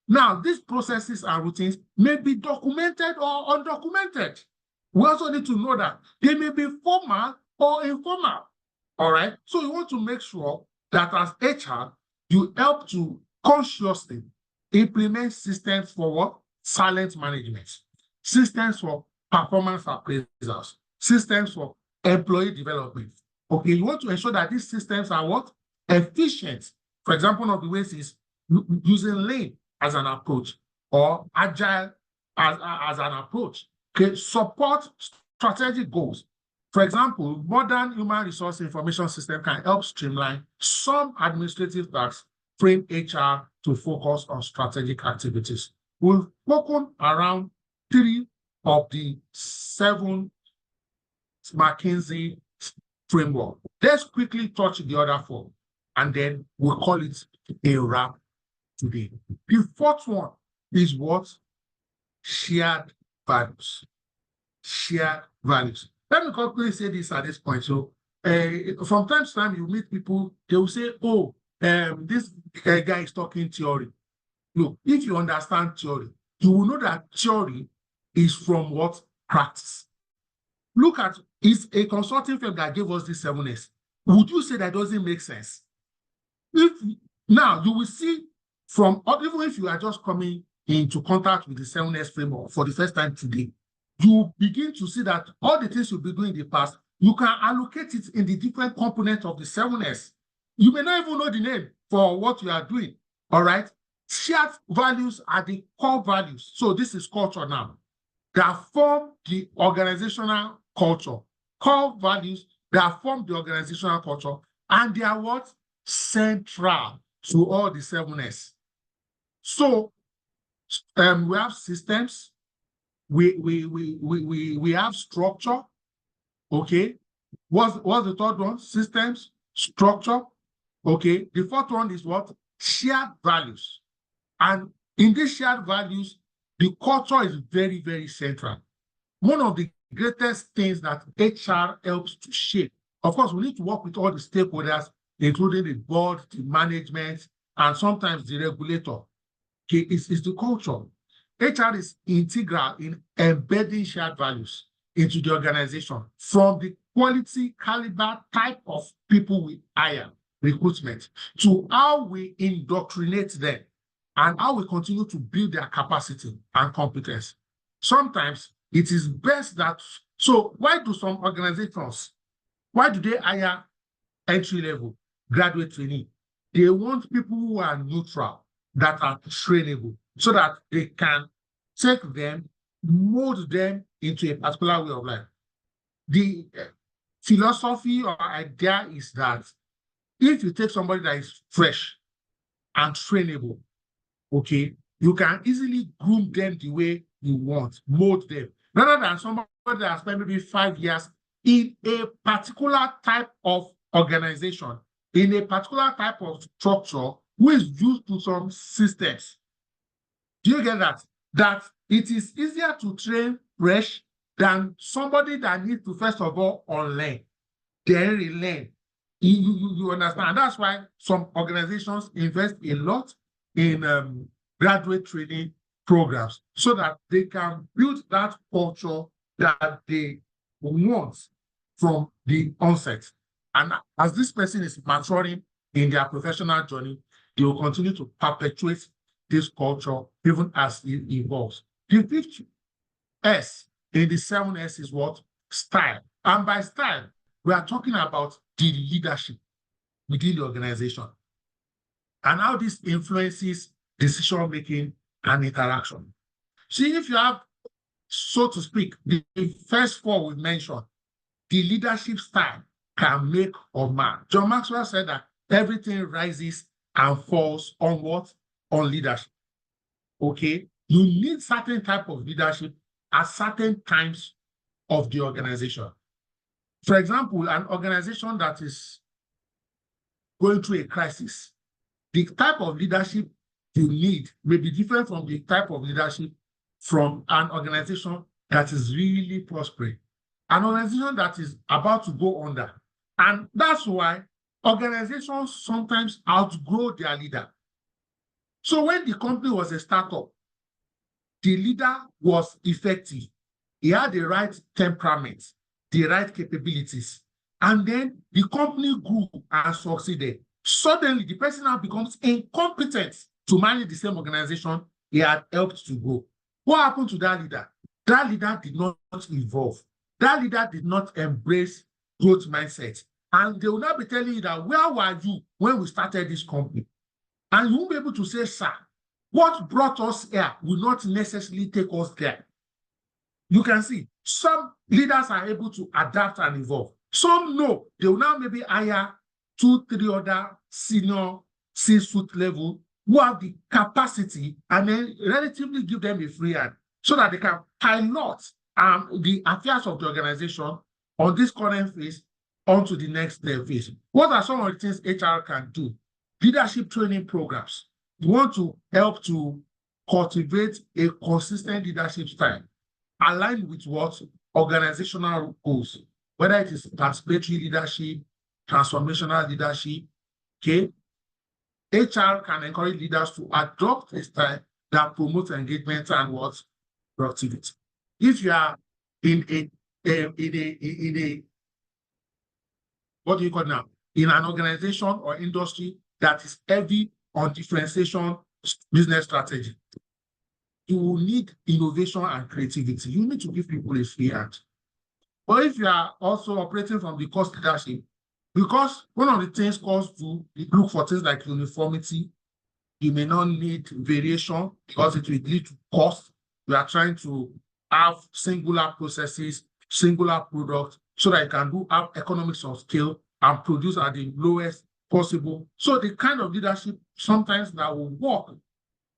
Now, these processes and routines may be documented or undocumented. We also need to know that they may be formal or informal. All right. So you want to make sure that as HR, you help to consciously implement systems for what? Silent management, systems for performance appraisals, systems for employee development. Okay, you want to ensure that these systems are what? Efficient. For example, one of the ways is using lean as an approach or agile as an approach. Okay, support strategic goals. For example, modern human resource information system can help streamline some administrative tasks, frame HR to focus on strategic activities. We've spoken around 3 of the 7 McKinsey framework. Let's quickly touch the other 4, and then we'll call it a wrap today. The 4th one is what? Shared values. Shared values. Let me quickly say this at this point. So, from time to time, you meet people, they will say, oh, this guy is talking theory. Look, if you understand theory, you will know that theory is from what? Practice. Look at, it's a consulting firm that gave us this 7S. Would you say that doesn't make sense? Now, you will see from, even if you are just coming into contact with the 7S framework for the first time today, you begin to see that all the things you've been doing in the past, you can allocate it in the different components of the 7S. You may not even know the name for what you are doing, all right? Shared values are the core values. So this is culture now, that form the organizational culture. Core values that form the organizational culture, and they are what? Central to all the 7S. So we have systems, we have structure. Okay. What's the 3rd one? Systems, structure. Okay. The 4th one is what? Shared values. And in these shared values, the culture is very, very central. One of the greatest things that HR helps to shape. Of course, we need to work with all the stakeholders, including the board, the management, and sometimes the regulator. Okay, it's the culture. HR is integral in embedding shared values into the organization, from the quality, caliber, type of people we hire, recruitment, to how we indoctrinate them and how we continue to build their capacity and competence. Sometimes it is best that, so why do some organizations, why do they hire entry level, graduate trainee? They want people who are neutral, that are trainable, so that they can take them, mold them into a particular way of life. The philosophy or idea is that if you take somebody that is fresh and trainable, okay, you can easily groom them the way you want, mold them, rather than somebody that has spent maybe 5 years in a particular type of organization, in a particular type of structure, who is used to some systems. Do you get that? That it is easier to train fresh than somebody that needs to first of all unlearn, then relearn. You understand? And that's why some organizations invest a lot in graduate training programs, so that they can build that culture that they want from the onset. And as this person is maturing in their professional journey, they will continue to perpetuate this culture even as it evolves. The 5th S in the 7S is what? Style. And by style, we are talking about the leadership within the organization and how this influences decision-making and interaction. See, if you have, so to speak, the first 4 we mentioned, the leadership style can make or mar. John Maxwell said that everything rises and falls on what? On leadership. okay, you need certain type of leadership at certain times of the organization. For example, an organization that is going through a crisis, the type of leadership you need may be different from the type of leadership from an organization that is really prospering, an organization that is about to go under. And that's why organizations sometimes outgrow their leader. So when the company was a startup, the leader was effective. He had the right temperament, the right capabilities. And then the company grew and succeeded. Suddenly, the person now becomes incompetent to manage the same organization he had helped to grow. What happened to that leader? That leader did not evolve. That leader did not embrace growth mindset. And they will now be telling you that, where were you when we started this company? And you won't be able to say, sir, what brought us here will not necessarily take us there. You can see some leaders are able to adapt and evolve. Some no, they will now maybe hire 2-3 other senior C-suite level who have the capacity and then relatively give them a free hand so that they can pilot the affairs of the organization on this current phase onto the next phase. What are some of the things HR can do? Leadership training programs. You want to help to cultivate a consistent leadership style aligned with what organizational goals, whether it is participatory leadership, transformational leadership, okay? HR can encourage leaders to adopt a style that promotes engagement and what? Productivity. If you are in a what do you call it now? In an organization or industry that is heavy on differentiation business strategy, you will need innovation and creativity. You need to give people a free hand. But if you are also operating from the cost leadership, because one of the things calls to look for things like uniformity, you may not need variation because it will lead to cost. We are trying to have singular processes, singular products, so that you can do have economics of scale and produce at the lowest possible. So the kind of leadership sometimes that will work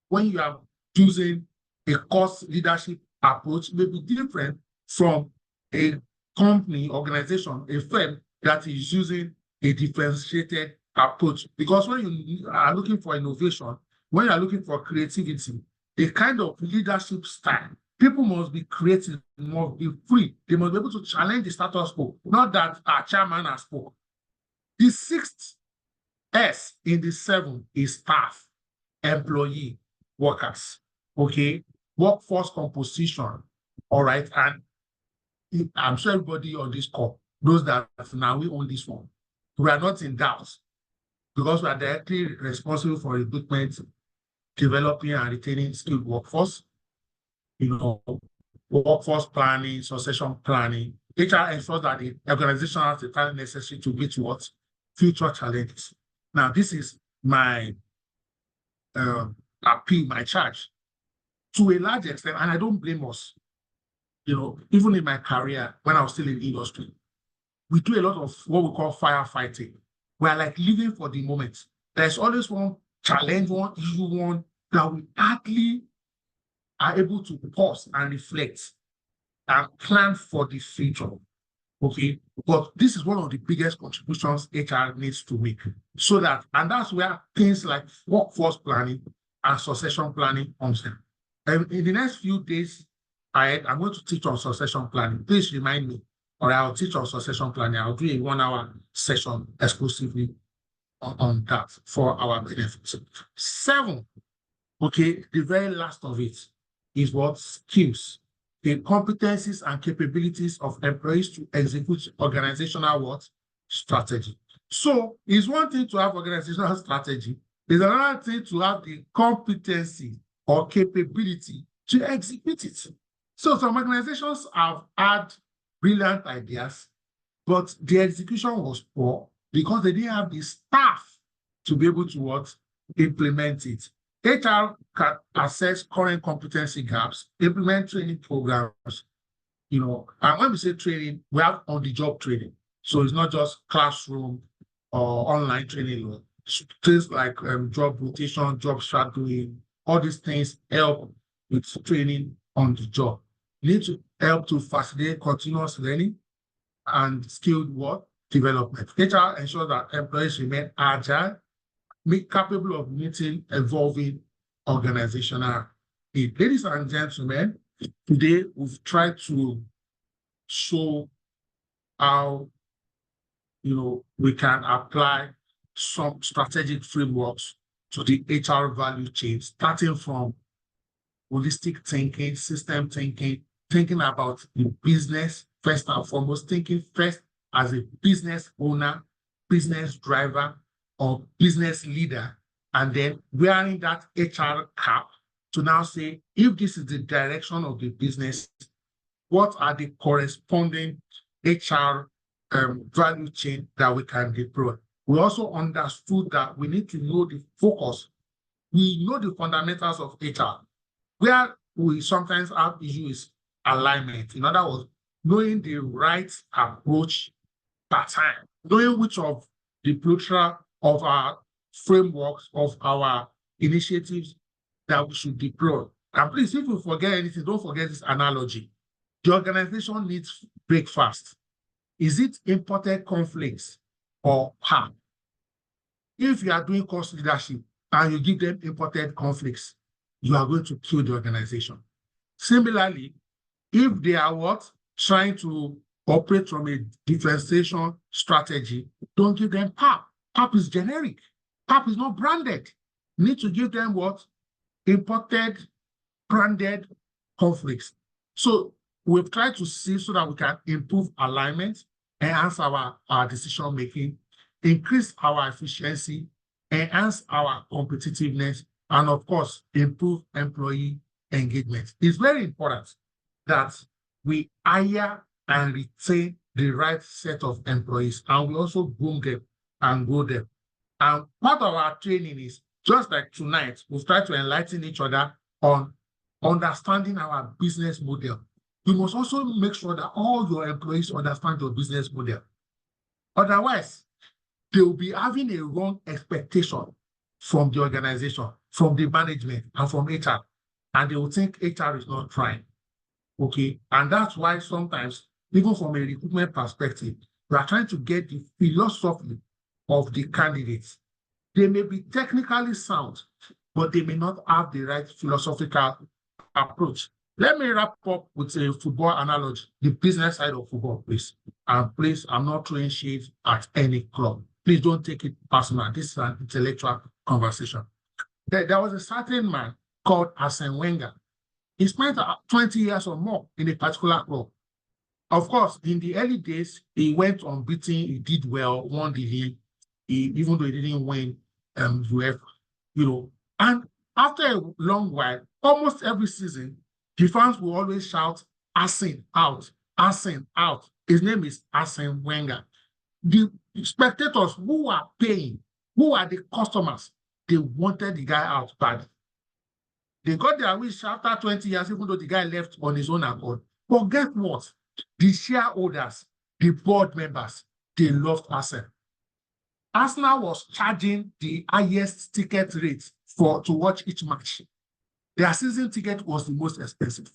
when you are using a cost leadership approach may be different from a company, organization, a firm that is using a differentiated approach. Because when you are looking for innovation, when you are looking for creativity, a kind of leadership style, people must be creative, must be free. They must be able to challenge the status quo, not that our chairman has spoken. The sixth S in the 7 is staff, employee, workers, okay? Workforce composition, all right? And I'm sure everybody on this call knows that now we own this one. We are not in doubt because we are directly responsible for recruitment, developing and retaining skilled workforce, workforce planning, succession planning. HR ensures that the organization has the talent necessary to meet what? Future challenges. Now, this is my appeal, my charge to a large extent, and I don't blame us. Even in my career, when I was still in the industry, we do a lot of what we call firefighting. We're like living for the moment. There's always one challenge, one issue, one that we hardly are able to pause and reflect and plan for the future. Okay, but this is one of the biggest contributions HR needs to make. And that's where things like workforce planning and succession planning comes in. And in the next few days, I'm going to teach on succession planning. Please remind me, or I'll teach on succession planning. I'll do a 1-hour session exclusively on that for our benefits. 7, okay, the very last of it is what? Skills. The competencies and capabilities of employees to execute organizational what? Strategy. So it's one thing to have organizational strategy. It's another thing to have the competency or capability to execute it. So some organizations have had brilliant ideas, but the execution was poor because they didn't have the staff to be able to what? Implement it. HR can assess current competency gaps, implement training programs, and when we say training, we have on-the-job training. So it's not just classroom or online training. Things like job rotation, job shadowing, all these things help with training on the job. You need to help to facilitate continuous learning and skilled work development. HR ensures that employees remain agile, capable of meeting evolving organizational needs. Ladies and gentlemen, today we've tried to show how we can apply some strategic frameworks to the HR value chain, starting from holistic thinking, system thinking, thinking about the business first and foremost, thinking first as a business owner, business driver, or business leader, and then wearing that HR cap to now say, if this is the direction of the business, what are the corresponding HR value chain that we can deploy? We also understood that we need to know the focus. We know the fundamentals of HR. Where we sometimes have issues alignment. In other words, knowing the right approach per time, knowing which of the plethora of our frameworks, of our initiatives that we should deploy. And please, if you forget anything, don't forget this analogy. The organization needs breakfast. Is it imported conflicts or ham? If you are doing cost leadership and you give them imported conflicts, you are going to kill the organization. Similarly, if they are what? Trying to operate from a differentiation strategy, don't give them PAP. PAP is generic. PAP is not branded. You need to give them what? Imported, branded conflicts. So we've tried to see so that we can improve alignment, enhance our decision-making, increase our efficiency, enhance our competitiveness, and of course, improve employee engagement. It's very important that we hire and retain the right set of employees, and we also groom them and grow them. And part of our training is, just like tonight, we've tried to enlighten each other on understanding our business model. You must also make sure that all your employees understand your business model. Otherwise, they will be having a wrong expectation from the organization, from the management, and from HR. And they will think HR is not trying. Okay. And that's why sometimes, even from a recruitment perspective, we are trying to get the philosophy of the candidates. They may be technically sound, but they may not have the right philosophical approach. Let me wrap up with a football analogy, the business side of football, please. And please, I'm not throwing shades at any club. Please don't take it personal. This is an intellectual conversation. There was a certain man called Arsene Wenger. He spent 20 years or more in a particular club. Of course, in the early days, he went unbeaten, he did well, won the league, even though he didn't win UEFA, And after a long while, almost every season, the fans will always shout, Arsene out, Arsene out. His name is Arsene Wenger. The spectators who are paying, who are the customers, they wanted the guy out bad. They got their wish after 20 years, even though the guy left on his own accord. But guess what? The shareholders, the board members, they loved Arsene. Arsenal was charging the highest ticket rate to watch each match. Their season ticket was the most expensive.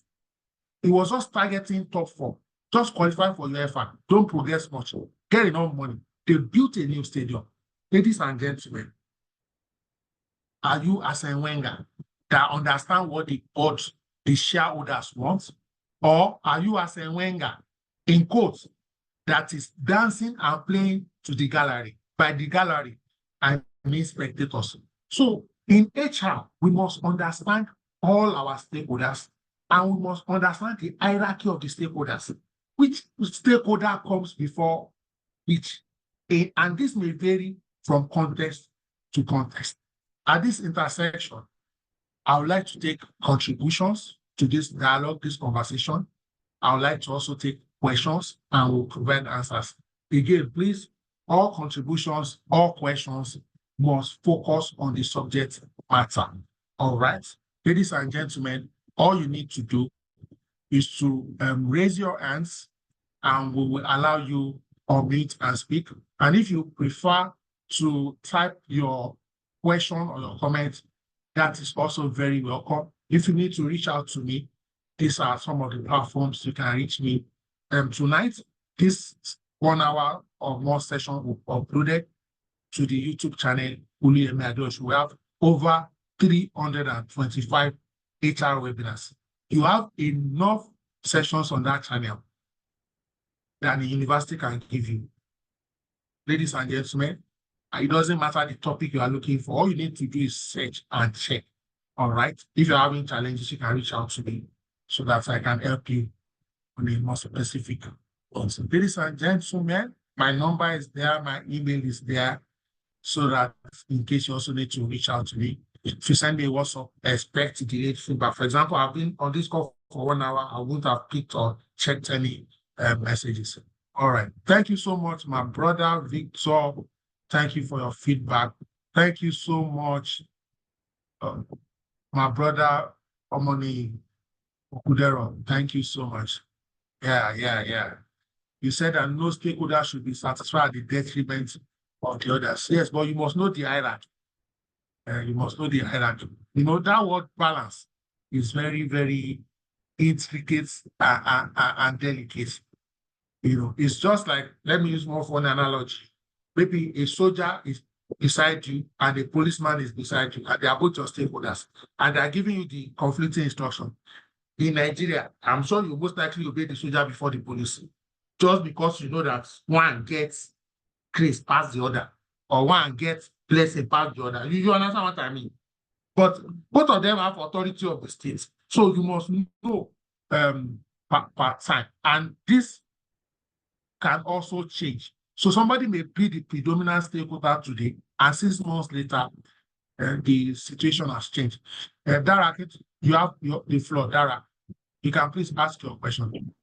It was just targeting top four. Just qualify for UEFA. Don't progress much. Get enough money. They built a new stadium. Ladies and gentlemen, are you Arsene Wenger that understand what the board, the shareholders want? Or are you Arsene Wenger, in quotes, that is dancing and playing to the gallery? By the gallery, I mean spectators. So in HR, we must understand all our stakeholders, and we must understand the hierarchy of the stakeholders. Which stakeholder comes before which? And this may vary from context to context. At this intersection, I would like to take contributions to this dialogue, this conversation. I would like to also take questions and will provide answers. Again, please, all contributions, all questions must focus on the subject matter. All right. Ladies and gentlemen, all you need to do is to raise your hands and we will allow you unmute and speak. And if you prefer to type your question or your comment that is also very welcome. If you need to reach out to me, these are some of the platforms you can reach me. Tonight, this 1 hour or more session will be uploaded to the YouTube channel, Oluyemi Adeosun. We have over 325 HR webinars. You have enough sessions on that channel that the university can give you. Ladies and gentlemen, it doesn't matter the topic you are looking for. All you need to do is search and check. All right. If you're having challenges, you can reach out to me so that I can help you on a more specific one. So, ladies and gentlemen, my number is there, my email is there, so that in case you also need to reach out to me, if you send me a WhatsApp, expect delayed feedback. For example, I've been on this call for 1 hour, I wouldn't have picked or checked any messages. All right. Thank you so much, my brother Victor. Thank you for your feedback. Thank you so much, my brother Omoni Okudero. Thank you so much. Yeah. You said that no stakeholder should be satisfied at the detriment of the others. Yes, but you must know the hierarchy. You must know the hierarchy. You know, that word balance is very, very intricate and delicate. You know, it's just like, let me use more for an analogy. Maybe a soldier is beside you and a policeman is beside you, and they are both your stakeholders, and they are giving you the conflicting instruction. In Nigeria, I'm sure you most likely obey the soldier before the police, just because you know that one gets grace past the other, or one gets blessing past the other. You understand what I mean? But both of them have authority of the state. So you must know part time. And this can also change. So somebody may be the predominant stakeholder today, and 6 months later, the situation has changed. Dara, you have the floor. Dara, you can please ask your question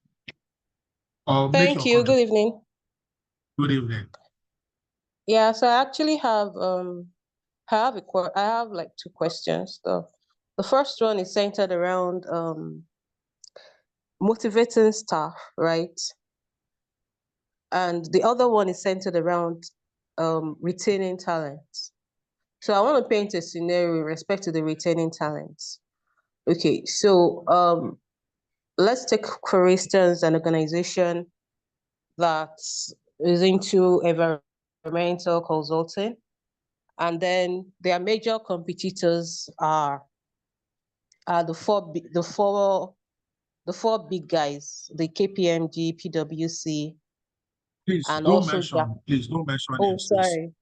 or make Thank your you. Good contribution. evening. Good evening. Yeah, so I actually have I have like 2 questions. The first one is centered around motivating staff, right? And the other one is centered around retaining talents. So I want to paint a scenario with respect to the retaining talents. Okay, so let's take, for instance, an organization that is into environmental consulting, and then their major competitors are the four big guys, the KPMG, PwC, Please and don't also mention. Please don't mention oh, names, please. sorry.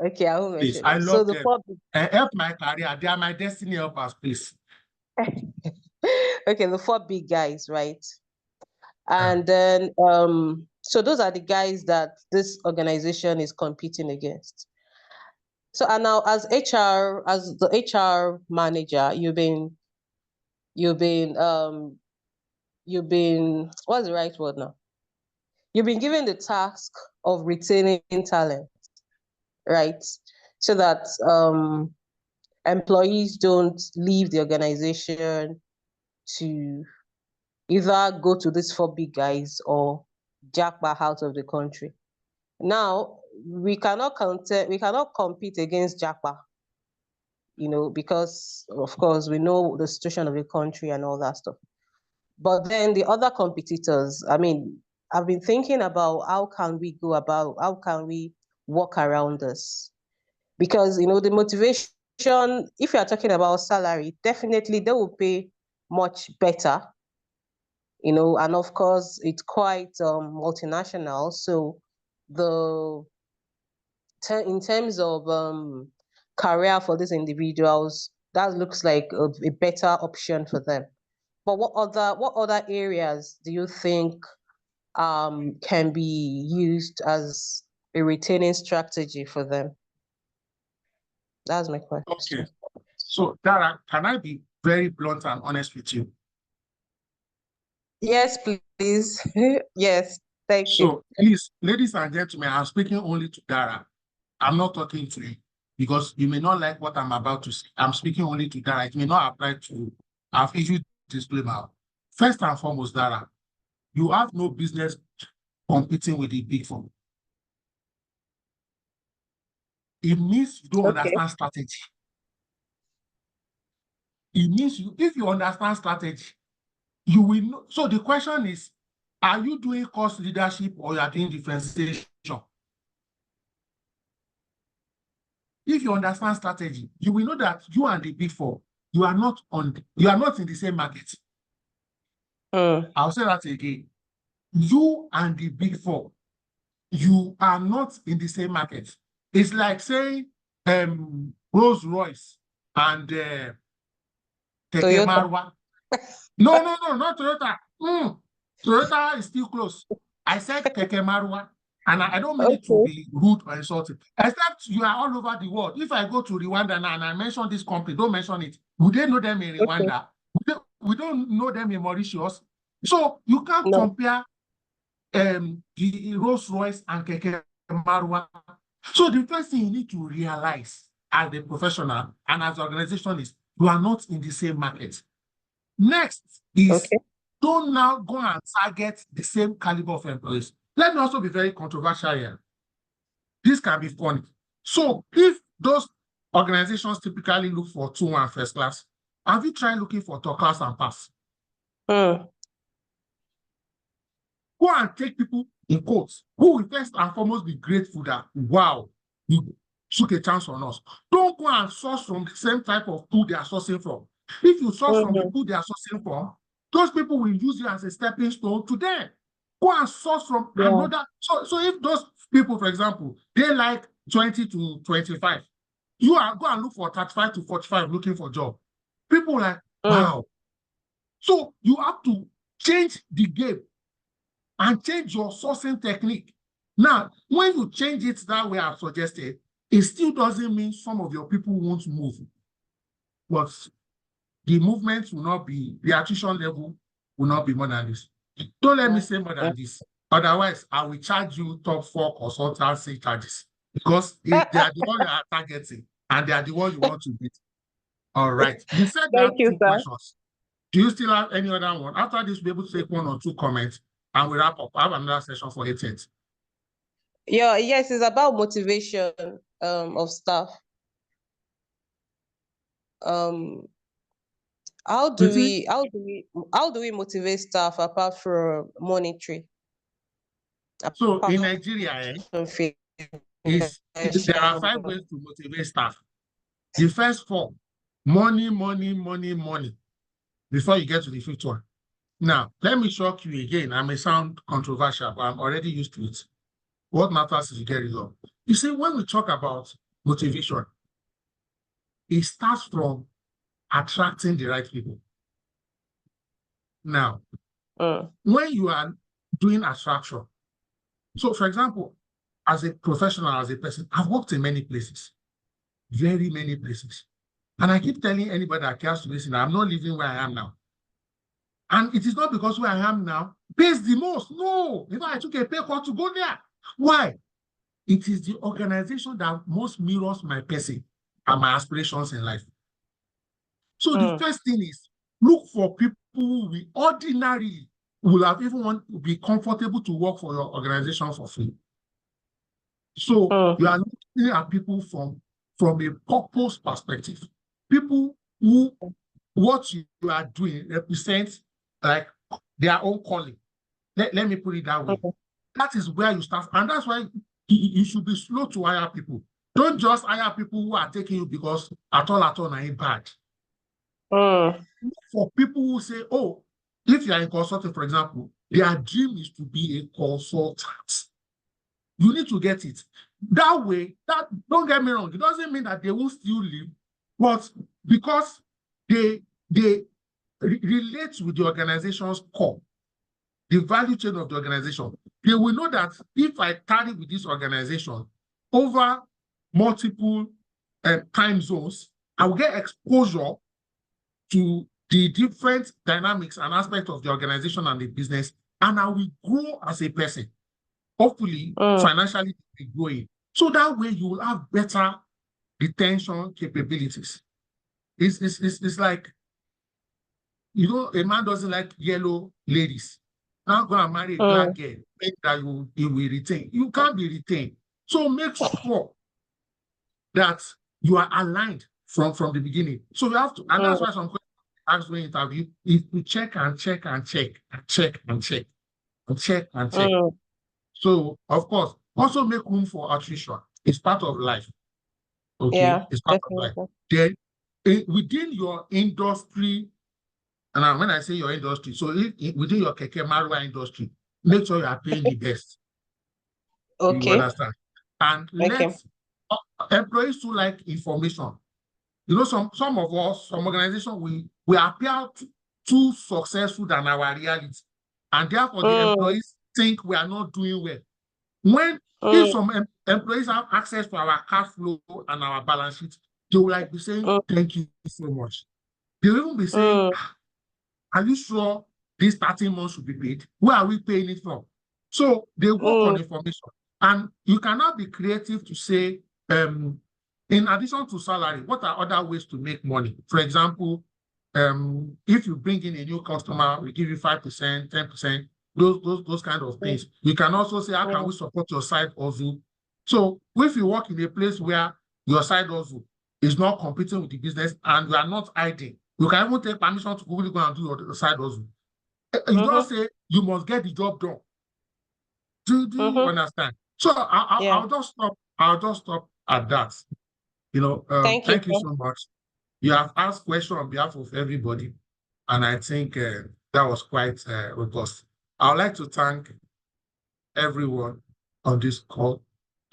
Okay, I won't Please, mention I them. So love the them. four big Help my career. They are my destiny helpers, please. okay, the four big guys, right? Yeah. And then so those are the guys that this organization is competing against. So and now as the HR manager, you've been what's the right word now? You've been given the task of retaining talent, right? So that employees don't leave the organization to either go to these four big guys or jackpot out of the country. Now we cannot compete against jackpot, because of course we know the situation of the country and all that stuff. But then the other competitors, I mean, I've been thinking about how can we work around this? Because, the motivation, if you are talking about salary, definitely they will pay much better, and of course it's quite multinational. So in terms of career for these individuals, that looks like a better option for them. But what other areas do you think can be used as a retaining strategy for them? That's my question. Okay. So, Dara, can I be very blunt and honest with you? Yes, please. Yes, thank you. So, please, ladies and gentlemen, I'm speaking only to Dara. I'm not talking to you because you may not like what I'm about to say. I'm speaking only to Dara. It may not apply to you. I've issued disclaimer. First and foremost, Dara, you have no business competing with the big four. It means you don't Okay. understand strategy. it means if you understand strategy, you will know. So the question is, are you doing cost leadership or you are doing differentiation? If you understand strategy, you will know that you and the Big Four, you are not in the same market. I'll say that again. You and the Big Four, you are not in the same market. It's like saying Rolls Royce and Keke Toyota. Marwa. No, not Toyota. Toyota is still close. I said Keke Marwa, and I don't mean it to be rude or insulting. Except you are all over the world. If I go to Rwanda now and I mention this company, don't mention it. Would they know them in Rwanda? We don't know them in Mauritius. So you can't compare the Rolls Royce and Keke Marwa. So the first thing you need to realize as a professional and as an organization is you are not in the same market. Next is don't now go and target the same caliber of employees. Let me also be very controversial here. This can be funny. So if those organizations typically look for 2-1 first class, have you tried looking for top class and pass? Go and take people in quotes who will first and foremost be grateful that, wow, you took a chance on us. Don't go and source from the same type of pool they are sourcing from. If you source from the pool they are sourcing from, those people will use you as a stepping stone to them. Go and source from another. So if those people, for example, they like 20 to 25, you are go and look for 35 to 45 looking for a job. People are like, wow. So you have to change the game and change your sourcing technique. Now, when you change it that way I've suggested, it still doesn't mean some of your people won't move. But the movement will not be, the attrition level will not be more than this. Don't let me say more than this. Otherwise, I will charge you top 4 consultancy charges because they are the one you are targeting and they are the one you want to beat. All right. You said that two questions. Do you still have any other one? After this, we'll be able to take 1 or 2 comments and we wrap up. I have another session for 8 minutes. Yeah, yes, it's about motivation of staff. How do we motivate staff apart from monetary? So in Nigeria, there are 5 ways to motivate staff. The first 4, money, before you get to the 5th one. Now, let me shock you again. I may sound controversial, but I'm already used to it. What matters is you get result. You see, when we talk about motivation, it starts from attracting the right people. Now, when you are doing attraction, so for example, as a professional, as a person, I've worked in many places, very many places. And I keep telling anybody that cares to listen, I'm not living where I am now. And it is not because where I am now pays the most. No, if I took a pay cut to go there. Why? It is the organization that most mirrors my person and my aspirations in life. So the first thing is look for people who we ordinarily will have even want to be comfortable to work for your organization for free. So you are looking at people from a purpose perspective. People who what you are doing represents like their own calling. Let me put it that way. That is where you start. And that's why you should be slow to hire people. Don't just hire people who are taking you because at all, are ain't bad. For people who say, oh, if you are a consultant, for example, their dream is to be a consultant. You need to get it. That way, don't get me wrong, it doesn't mean that they will still live, but because they relate with the organization's core, the value chain of the organization, they will know that if I tarry with this organization over multiple time zones, I will get exposure to the different dynamics and aspects of the organization and the business, and I will grow as a person. Hopefully, financially be growing. So that way you will have better retention capabilities. It's like, you know, a man doesn't like yellow ladies. Now go and marry a black girl, think that you will retain. You can't be retained. So make sure that you are aligned from the beginning. So you have to, and that's why some questions asked during interview is to check and check and check and check and check and check and check. So, of course, also make room for attrition. It's part of life. Okay, Yeah, it's part of life. definitely. Then, within your industry, and when I say your industry, so within your Keke Marwa industry, make sure you are paying the best. You Okay. understand? And Okay. let employees who like information. You know, some of us, some organizations, we appear too successful than our reality, and therefore the employees think we are not doing well. When if some employees have access to our cash flow and our balance sheet, they will like be saying, "Thank you so much." They will even be saying, "Are you sure this 13 months should be paid? Where are we paying it from?" So they work on information, and you cannot be creative to say, in addition to salary, what are other ways to make money? For example, if you bring in a new customer, we give you 5%, 10%, those kind of things. You can also say, how can we support your side hustle? So if you work in a place where your side hustle is not competing with the business and you are not hiding, you can even take permission to go and do your side hustle. You don't say you must get the job done. Do you understand? So I'll just stop. I'll just stop at that. You know, thank you so much. You have asked questions on behalf of everybody, and I think that was quite robust. I would like to thank everyone on this call.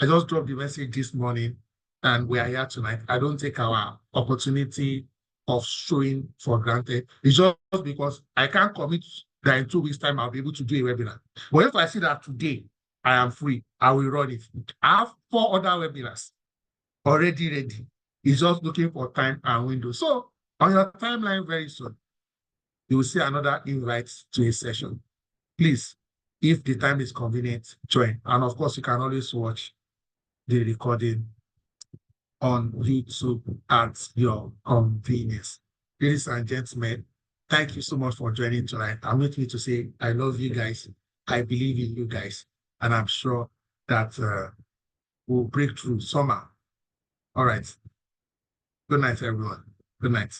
I just dropped the message this morning, and we are here tonight. I don't take our opportunity of showing for granted. It's just because I can't commit that in 2 weeks' time I'll be able to do a webinar. But if I see that today I am free, I will run it. I have 4 other webinars already ready. It's just looking for time and window. So on your timeline very soon, you will see another invite to a session. Please, if the time is convenient, join. And of course, you can always watch the recording on YouTube at your convenience. Ladies and gentlemen, thank you so much for joining tonight. I'm with me to say I love you guys. I believe in you guys. And I'm sure that we'll break through somehow. All right. Good night, everyone. Good night.